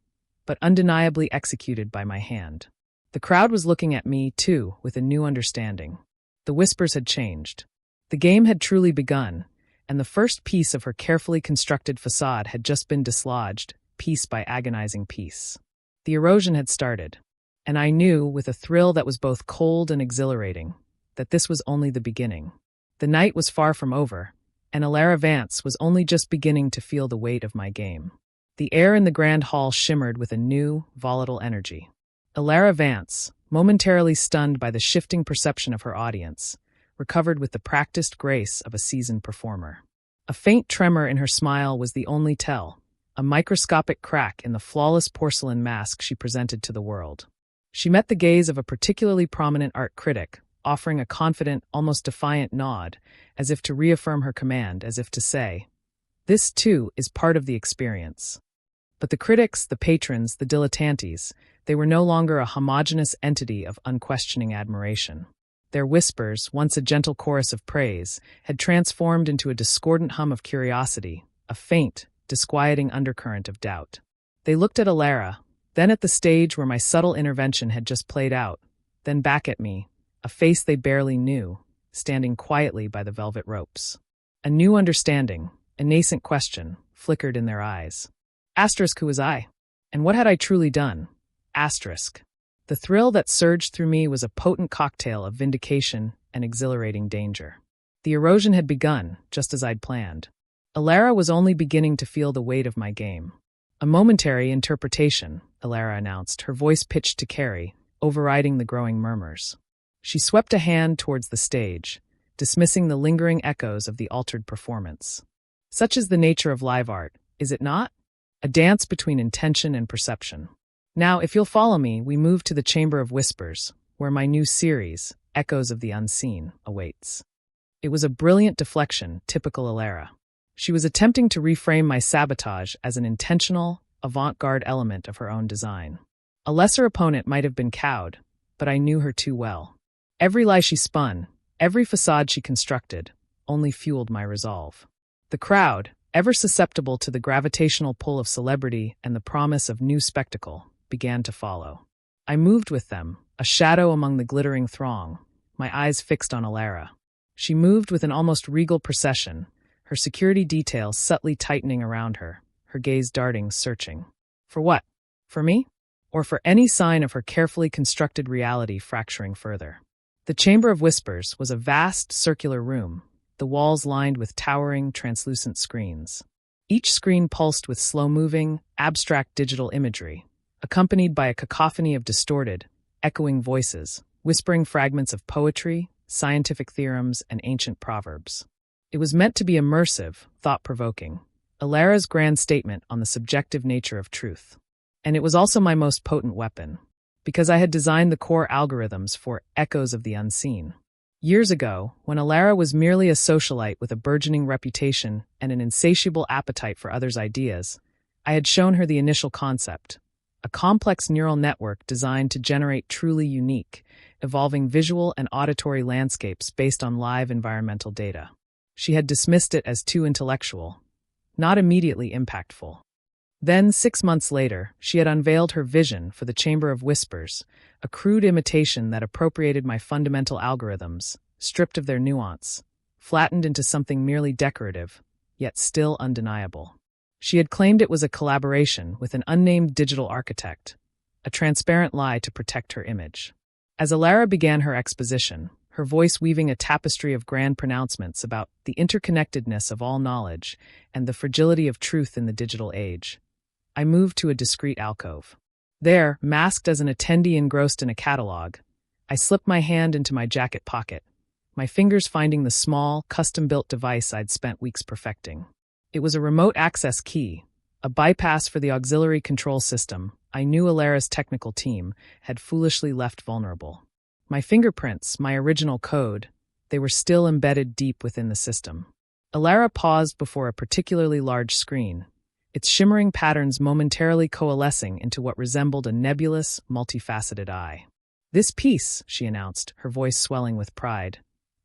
but undeniably executed by my hand. The crowd was looking at me, too, with a new understanding. The whispers had changed. The game had truly begun, and the first piece of her carefully constructed facade had just been dislodged, piece by agonizing piece. The erosion had started, and I knew, with a thrill that was both cold and exhilarating, that this was only the beginning. The night was far from over, and Alara Vance was only just beginning to feel the weight of my game. The air in the grand hall shimmered with a new, volatile energy. Alara Vance, momentarily stunned by the shifting perception of her audience, recovered with the practiced grace of a seasoned performer. A faint tremor in her smile was the only tell, a microscopic crack in the flawless porcelain mask she presented to the world. She met the gaze of a particularly prominent art critic, offering a confident, almost defiant nod, as if to reaffirm her command, as if to say, "This, too, is part of the experience." But the critics, the patrons, the dilettantes, they were no longer a homogeneous entity of unquestioning admiration. Their whispers, once a gentle chorus of praise, had transformed into a discordant hum of curiosity, a faint, disquieting undercurrent of doubt. They looked at Alara, then at the stage where my subtle intervention had just played out, then back at me, a face they barely knew, standing quietly by the velvet ropes. A new understanding, a nascent question, flickered in their eyes. Who was I? And what had I truly done? The thrill that surged through me was a potent cocktail of vindication and exhilarating danger. The erosion had begun, just as I'd planned. Alara was only beginning to feel the weight of my game. A momentary interpretation, Alara announced, her voice pitched to carry, overriding the growing murmurs. She swept a hand towards the stage, dismissing the lingering echoes of the altered performance. Such is the nature of live art, is it not? A dance between intention and perception. Now, if you'll follow me, we move to the Chamber of Whispers, where my new series, Echoes of the Unseen, awaits. It was a brilliant deflection, typical Alara. She was attempting to reframe my sabotage as an intentional, avant-garde element of her own design. A lesser opponent might have been cowed, but I knew her too well. Every lie she spun, every facade she constructed, only fueled my resolve. The crowd, ever susceptible to the gravitational pull of celebrity and the promise of new spectacle, began to follow. I moved with them, a shadow among the glittering throng, my eyes fixed on Alara. She moved with an almost regal procession, her security details subtly tightening around her, her gaze darting, searching. For what? For me? Or for any sign of her carefully constructed reality fracturing further? The Chamber of Whispers was a vast, circular room, the walls lined with towering, translucent screens. Each screen pulsed with slow-moving, abstract digital imagery, accompanied by a cacophony of distorted, echoing voices, whispering fragments of poetry, scientific theorems, and ancient proverbs. It was meant to be immersive, thought-provoking, Alara's grand statement on the subjective nature of truth. And it was also my most potent weapon, because I had designed the core algorithms for echoes of the unseen. Years ago, when Alara was merely a socialite with a burgeoning reputation and an insatiable appetite for others' ideas, I had shown her the initial concept, a complex neural network designed to generate truly unique, evolving visual and auditory landscapes based on live environmental data. She had dismissed it as too intellectual, not immediately impactful. Then, 6 months later, she had unveiled her vision for the Chamber of Whispers, a crude imitation that appropriated my fundamental algorithms, stripped of their nuance, flattened into something merely decorative, yet still undeniable. She had claimed it was a collaboration with an unnamed digital architect, a transparent lie to protect her image. As Alara began her exposition, her voice weaving a tapestry of grand pronouncements about the interconnectedness of all knowledge and the fragility of truth in the digital age, I moved to a discreet alcove. There, masked as an attendee engrossed in a catalog, I slipped my hand into my jacket pocket, my fingers finding the small, custom-built device I'd spent weeks perfecting. It was a remote access key, a bypass for the auxiliary control system I knew Alara's technical team had foolishly left vulnerable. My fingerprints, my original code, they were still embedded deep within the system. Alara paused before a particularly large screen, its shimmering patterns momentarily coalescing into what resembled a nebulous, multifaceted eye. "This piece," she announced, her voice swelling with pride,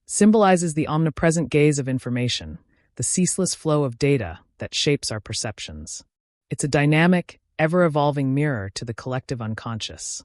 "symbolizes the omnipresent gaze of information, the ceaseless flow of data that shapes our perceptions. It's a dynamic, ever-evolving mirror to the collective unconscious."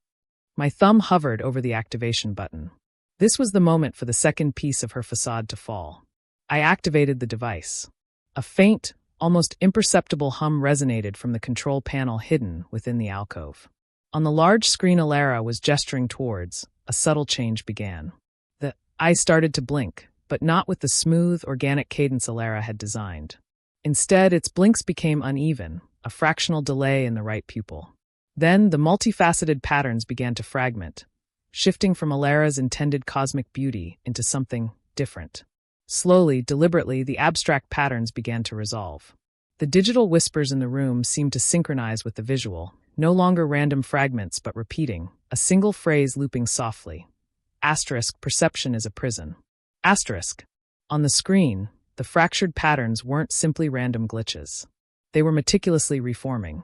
My thumb hovered over the activation button. This was the moment for the second piece of her facade to fall. I activated the device. A faint, almost imperceptible hum resonated from the control panel hidden within the alcove. On the large screen Alara was gesturing towards, a subtle change began. The eye started to blink, but not with the smooth, organic cadence Alara had designed. Instead, its blinks became uneven, a fractional delay in the right pupil. Then, the multifaceted patterns began to fragment, shifting from Alara's intended cosmic beauty into something different. Slowly, deliberately, the abstract patterns began to resolve. The digital whispers in the room seemed to synchronize with the visual, no longer random fragments but repeating, a single phrase looping softly. Asterisk, perception is a prison. Asterisk. On the screen, the fractured patterns weren't simply random glitches. They were meticulously reforming.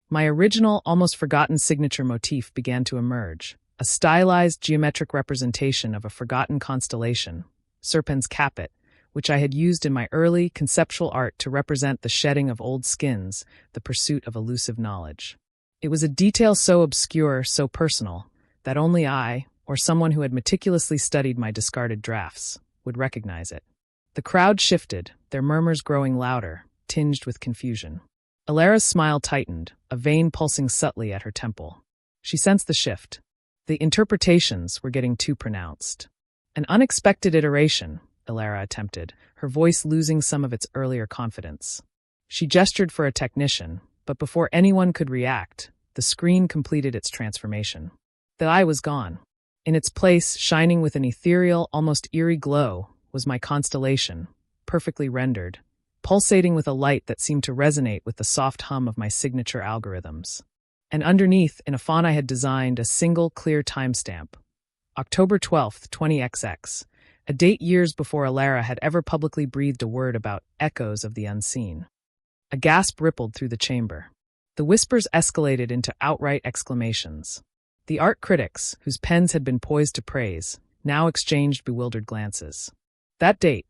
My original, almost forgotten signature motif began to emerge, a stylized geometric representation of a forgotten constellation, Serpens Caput, which I had used in my early, conceptual art to represent the shedding of old skins, the pursuit of elusive knowledge. It was a detail so obscure, so personal, that only I, or someone who had meticulously studied my discarded drafts, would recognize it. The crowd shifted, their murmurs growing louder, tinged with confusion. Alara's smile tightened, a vein pulsing subtly at her temple. She sensed the shift. The interpretations were getting too pronounced. An unexpected iteration, Alara attempted, her voice losing some of its earlier confidence. She gestured for a technician, but before anyone could react, the screen completed its transformation. The eye was gone. In its place, shining with an ethereal, almost eerie glow, was my constellation, perfectly rendered, pulsating with a light that seemed to resonate with the soft hum of my signature algorithms. And underneath, in a font I had designed, a single clear timestamp. October 12th, 20XX, a date years before Alara had ever publicly breathed a word about echoes of the unseen. A gasp rippled through the chamber. The whispers escalated into outright exclamations. The art critics, whose pens had been poised to praise, now exchanged bewildered glances. That date,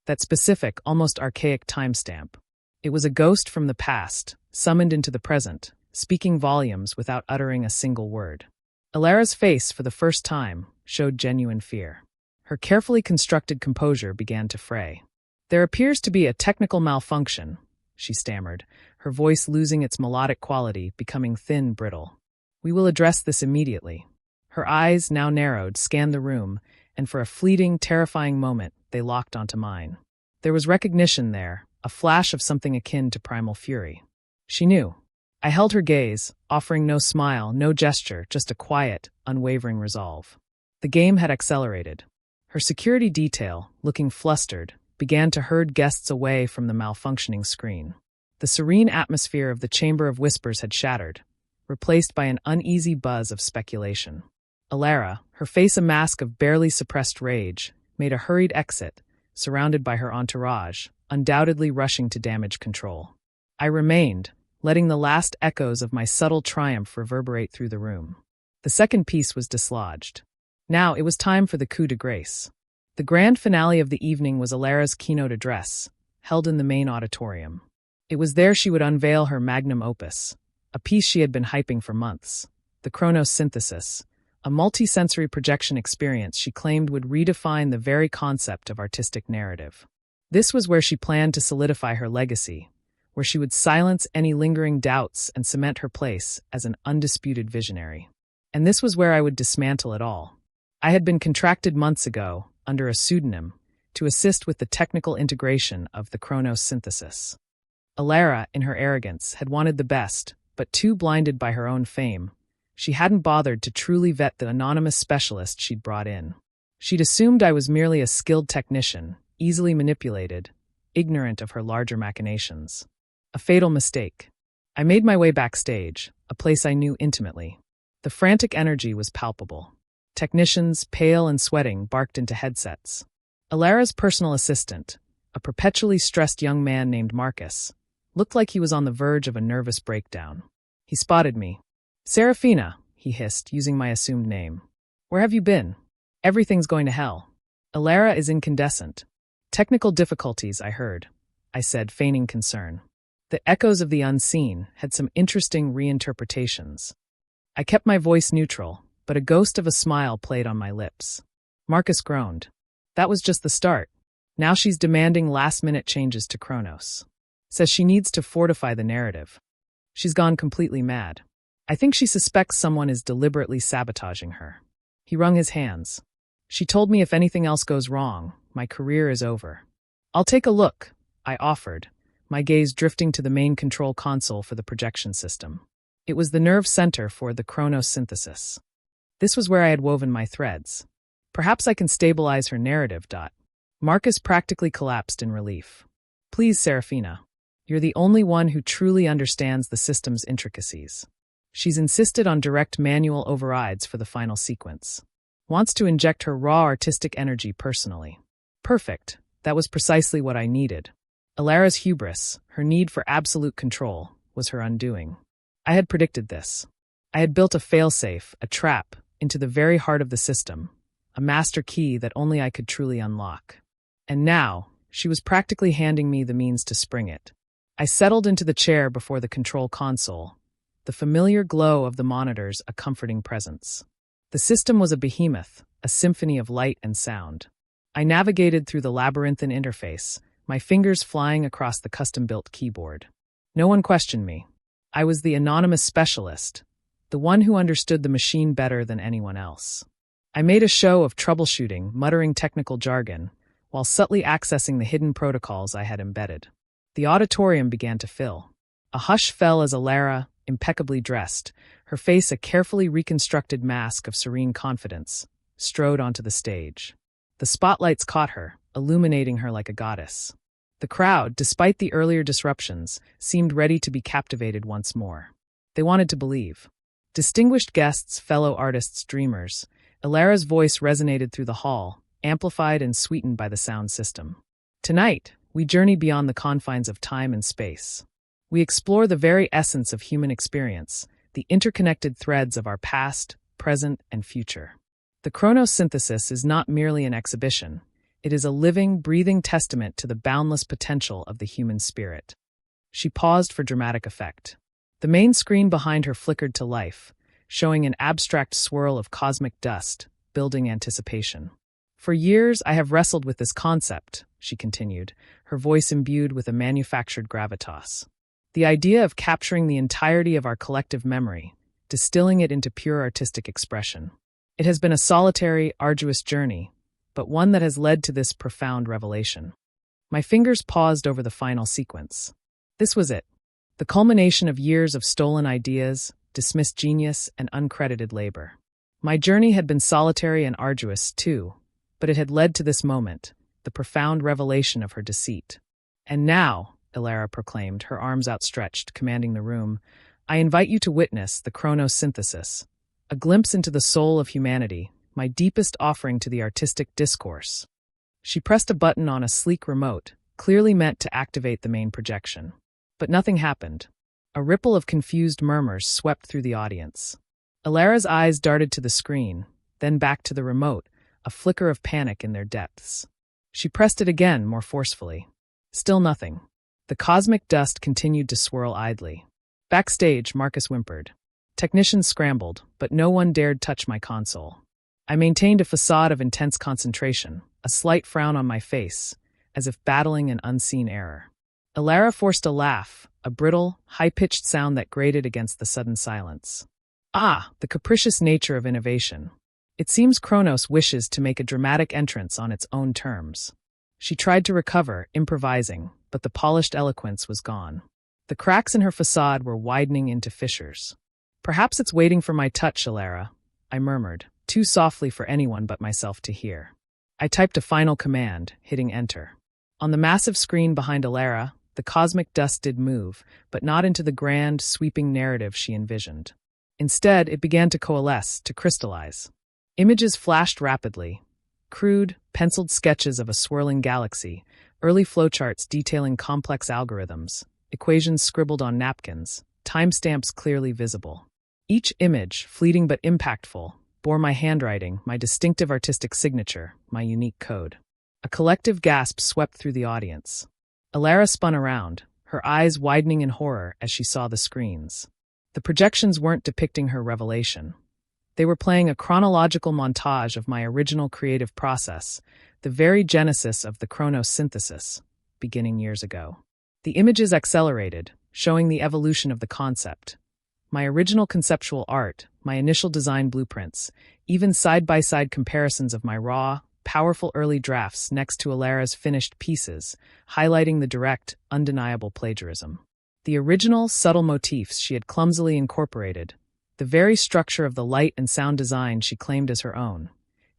that specific, almost archaic timestamp, it was a ghost from the past, summoned into the present, speaking volumes without uttering a single word. Alara's face, for the first time, showed genuine fear. Her carefully constructed composure began to fray. "There appears to be a technical malfunction," she stammered, her voice losing its melodic quality, becoming thin, brittle. "We will address this immediately." Her eyes, now narrowed, scanned the room, and for a fleeting, terrifying moment, they locked onto mine. There was recognition there, a flash of something akin to primal fury. She knew. I held her gaze, offering no smile, no gesture, just a quiet, unwavering resolve. The game had accelerated. Her security detail, looking flustered, began to herd guests away from the malfunctioning screen. The serene atmosphere of the Chamber of Whispers had shattered, replaced by an uneasy buzz of speculation. Alara, her face a mask of barely suppressed rage, made a hurried exit, surrounded by her entourage, undoubtedly rushing to damage control. I remained, letting the last echoes of my subtle triumph reverberate through the room. The second piece was dislodged. Now it was time for the coup de grace. The grand finale of the evening was Alara's keynote address, held in the main auditorium. It was there she would unveil her magnum opus, a piece she had been hyping for months, the Chronos Synthesis, a multi-sensory projection experience she claimed would redefine the very concept of artistic narrative. This was where she planned to solidify her legacy, where she would silence any lingering doubts and cement her place as an undisputed visionary. And this was where I would dismantle it all. I had been contracted months ago, under a pseudonym, to assist with the technical integration of the Chronos Synthesis. Alara, in her arrogance, had wanted the best, but too blinded by her own fame, she hadn't bothered to truly vet the anonymous specialist she'd brought in. She'd assumed I was merely a skilled technician, easily manipulated, ignorant of her larger machinations. A fatal mistake. I made my way backstage, a place I knew intimately. The frantic energy was palpable. Technicians, pale and sweating, barked into headsets. Alara's personal assistant, a perpetually stressed young man named Marcus, looked like he was on the verge of a nervous breakdown. He spotted me. "Serafina," he hissed, using my assumed name. "Where have you been? Everything's going to hell. Alara is incandescent." "Technical difficulties, I heard," I said, feigning concern. The echoes of the unseen had some interesting reinterpretations. I kept my voice neutral, but a ghost of a smile played on my lips. Marcus groaned. "That was just the start. Now she's demanding last-minute changes to Chronos. Says she needs to fortify the narrative. She's gone completely mad. I think she suspects someone is deliberately sabotaging her." He wrung his hands. "She told me if anything else goes wrong, my career is over." "I'll take a look," I offered, my gaze drifting to the main control console for the projection system. It was the nerve center for the Chronos Synthesis. This was where I had woven my threads. Perhaps I can stabilize her narrative. Marcus practically collapsed in relief. "Please, Serafina. You're the only one who truly understands the system's intricacies." She's insisted on direct manual overrides for the final sequence. Wants to inject her raw artistic energy personally. Perfect. That was precisely what I needed. Alara's hubris, her need for absolute control, was her undoing. I had predicted this. I had built a failsafe, a trap, into the very heart of the system, a master key that only I could truly unlock. And now, she was practically handing me the means to spring it. I settled into the chair before the control console, the familiar glow of the monitors a comforting presence. The system was a behemoth, a symphony of light and sound. I navigated through the labyrinthine interface, my fingers flying across the custom-built keyboard. No one questioned me. I was the anonymous specialist, the one who understood the machine better than anyone else. I made a show of troubleshooting, muttering technical jargon, while subtly accessing the hidden protocols I had embedded. The auditorium began to fill. A hush fell as Alara, impeccably dressed, her face a carefully reconstructed mask of serene confidence, strode onto the stage. The spotlights caught her, illuminating her like a goddess. The crowd, despite the earlier disruptions, seemed ready to be captivated once more. They wanted to believe. Distinguished guests, fellow artists, dreamers, Alara's voice resonated through the hall, amplified and sweetened by the sound system. Tonight, we journey beyond the confines of time and space. We explore the very essence of human experience, the interconnected threads of our past, present, and future. The Chronos Synthesis is not merely an exhibition. It is a living, breathing testament to the boundless potential of the human spirit. She paused for dramatic effect. The main screen behind her flickered to life, showing an abstract swirl of cosmic dust, building anticipation. For years, I have wrestled with this concept, she continued, her voice imbued with a manufactured gravitas. The idea of capturing the entirety of our collective memory, distilling it into pure artistic expression. It has been a solitary, arduous journey, but one that has led to this profound revelation. My fingers paused over the final sequence. This was it, the culmination of years of stolen ideas, dismissed genius, and uncredited labor. My journey had been solitary and arduous, too, but it had led to this moment, the profound revelation of her deceit. And now, Ilara proclaimed, her arms outstretched, commanding the room, I invite you to witness the Chronos synthesis, a glimpse into the soul of humanity, my deepest offering to the artistic discourse. She pressed a button on a sleek remote, clearly meant to activate the main projection. But nothing happened. A ripple of confused murmurs swept through the audience. Ilara's eyes darted to the screen, then back to the remote, a flicker of panic in their depths. She pressed it again, more forcefully. Still nothing. The cosmic dust continued to swirl idly. Backstage, Marcus whimpered. Technicians scrambled, but no one dared touch my console. I maintained a facade of intense concentration, a slight frown on my face, as if battling an unseen error. Ilara forced a laugh, a brittle, high-pitched sound that grated against the sudden silence. Ah, the capricious nature of innovation. It seems Chronos wishes to make a dramatic entrance on its own terms. She tried to recover, improvising, but the polished eloquence was gone. The cracks in her facade were widening into fissures. Perhaps it's waiting for my touch, Ilara, I murmured, too softly for anyone but myself to hear. I typed a final command, hitting enter. On the massive screen behind Ilara, the cosmic dust did move, but not into the grand, sweeping narrative she envisioned. Instead, it began to coalesce, to crystallize. Images flashed rapidly. Crude, penciled sketches of a swirling galaxy, early flowcharts detailing complex algorithms, equations scribbled on napkins, timestamps clearly visible. Each image, fleeting but impactful, bore my handwriting, my distinctive artistic signature, my unique code. A collective gasp swept through the audience. Ilara spun around, her eyes widening in horror as she saw the screens. The projections weren't depicting her revelation. They were playing a chronological montage of my original creative process, the very genesis of the Chronos synthesis, beginning years ago. The images accelerated, showing the evolution of the concept. My original conceptual art, my initial design blueprints, even side-by-side comparisons of my raw, powerful early drafts next to Ilara's finished pieces, highlighting the direct, undeniable plagiarism. The original, subtle motifs she had clumsily incorporated, the very structure of the light and sound design she claimed as her own.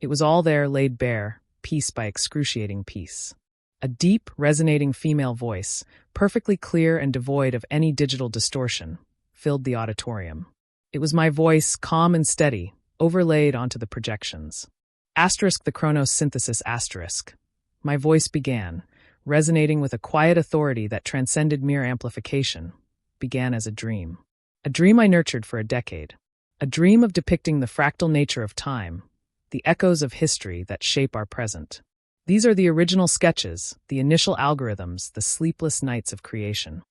It was all there laid bare, piece by excruciating piece. A deep, resonating female voice, perfectly clear and devoid of any digital distortion, filled the auditorium. It was my voice, calm and steady, overlaid onto the projections. Asterisk the Chronos synthesis asterisk. My voice began, resonating with a quiet authority that transcended mere amplification, began as a dream. A dream I nurtured for a decade. A dream of depicting the fractal nature of time, the echoes of history that shape our present. These are the original sketches, the initial algorithms, the sleepless nights of creation.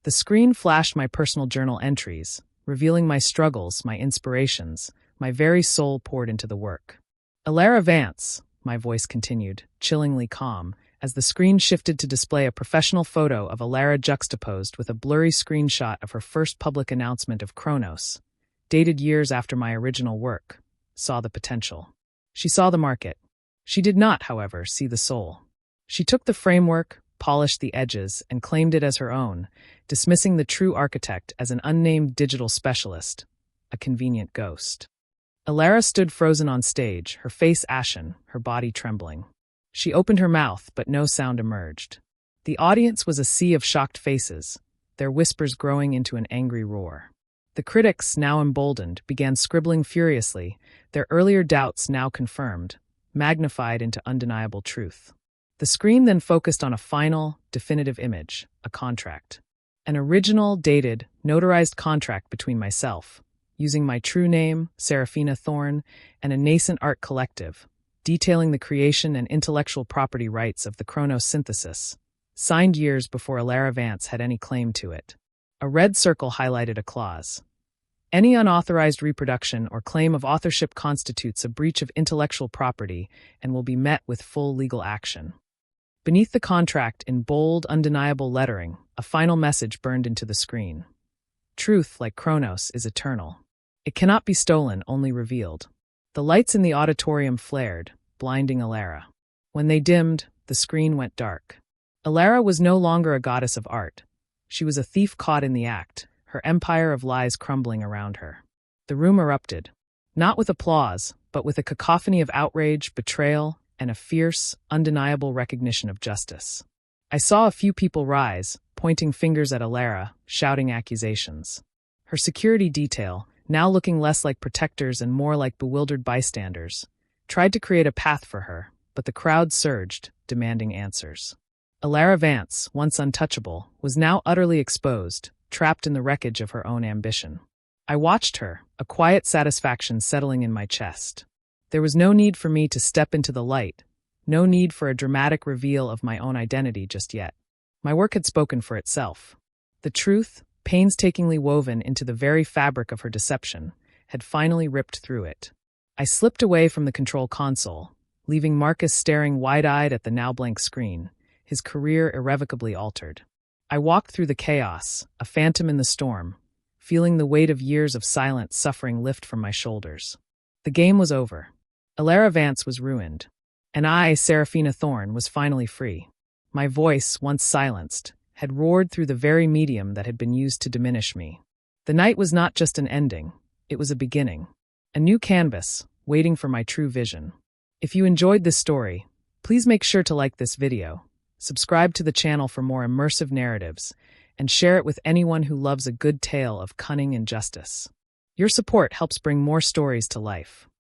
The screen flashed my personal journal entries, revealing my struggles, my inspirations, my very soul poured into the work. Ilara Vance, my voice continued, chillingly calm, as the screen shifted to display a professional photo of Ilara juxtaposed with a blurry screenshot of her first public announcement of Chronos, dated years after my original work, saw the potential. She saw the market. She did not, however, see the soul. She took the framework, polished the edges, and claimed it as her own, dismissing the true architect as an unnamed digital specialist, a convenient ghost. Ilara stood frozen on stage, her face ashen, her body trembling. She opened her mouth, but no sound emerged. The audience was a sea of shocked faces, their whispers growing into an angry roar. The critics, now emboldened, began scribbling furiously, their earlier doubts now confirmed, magnified into undeniable truth. The screen then focused on a final, definitive image, a contract. An original, dated, notarized contract between myself, using my true name, Serafina Thorne, and a nascent art collective, detailing the creation and intellectual property rights of the Chronos synthesis, signed years before Ilara Vance had any claim to it. A red circle highlighted a clause. Any unauthorized reproduction or claim of authorship constitutes a breach of intellectual property and will be met with full legal action. Beneath the contract, in bold, undeniable lettering, a final message burned into the screen. Truth, like Chronos, is eternal. It cannot be stolen, only revealed. The lights in the auditorium flared, blinding Alara. When they dimmed, the screen went dark. Alara was no longer a goddess of art. She was a thief caught in the act, her empire of lies crumbling around her. The room erupted, not with applause, but with a cacophony of outrage, betrayal, and a fierce, undeniable recognition of justice. I saw a few people rise, pointing fingers at Alara, shouting accusations. Her security detail, now looking less like protectors and more like bewildered bystanders, tried to create a path for her, but the crowd surged, demanding answers. Alara Vance, once untouchable, was now utterly exposed, trapped in the wreckage of her own ambition. I watched her, a quiet satisfaction settling in my chest. There was no need for me to step into the light, no need for a dramatic reveal of my own identity just yet. My work had spoken for itself. The truth, painstakingly woven into the very fabric of her deception, had finally ripped through it. I slipped away from the control console, leaving Marcus staring wide-eyed at the now blank screen, his career irrevocably altered. I walked through the chaos, a phantom in the storm, feeling the weight of years of silent suffering lift from my shoulders. The game was over. Alara Vance was ruined, and I, Seraphina Thorne, was finally free. My voice, once silenced, had roared through the very medium that had been used to diminish me. The night was not just an ending, it was a beginning. A new canvas, waiting for my true vision. If you enjoyed this story, please make sure to like this video, subscribe to the channel for more immersive narratives, and share it with anyone who loves a good tale of cunning and justice. Your support helps bring more stories to life.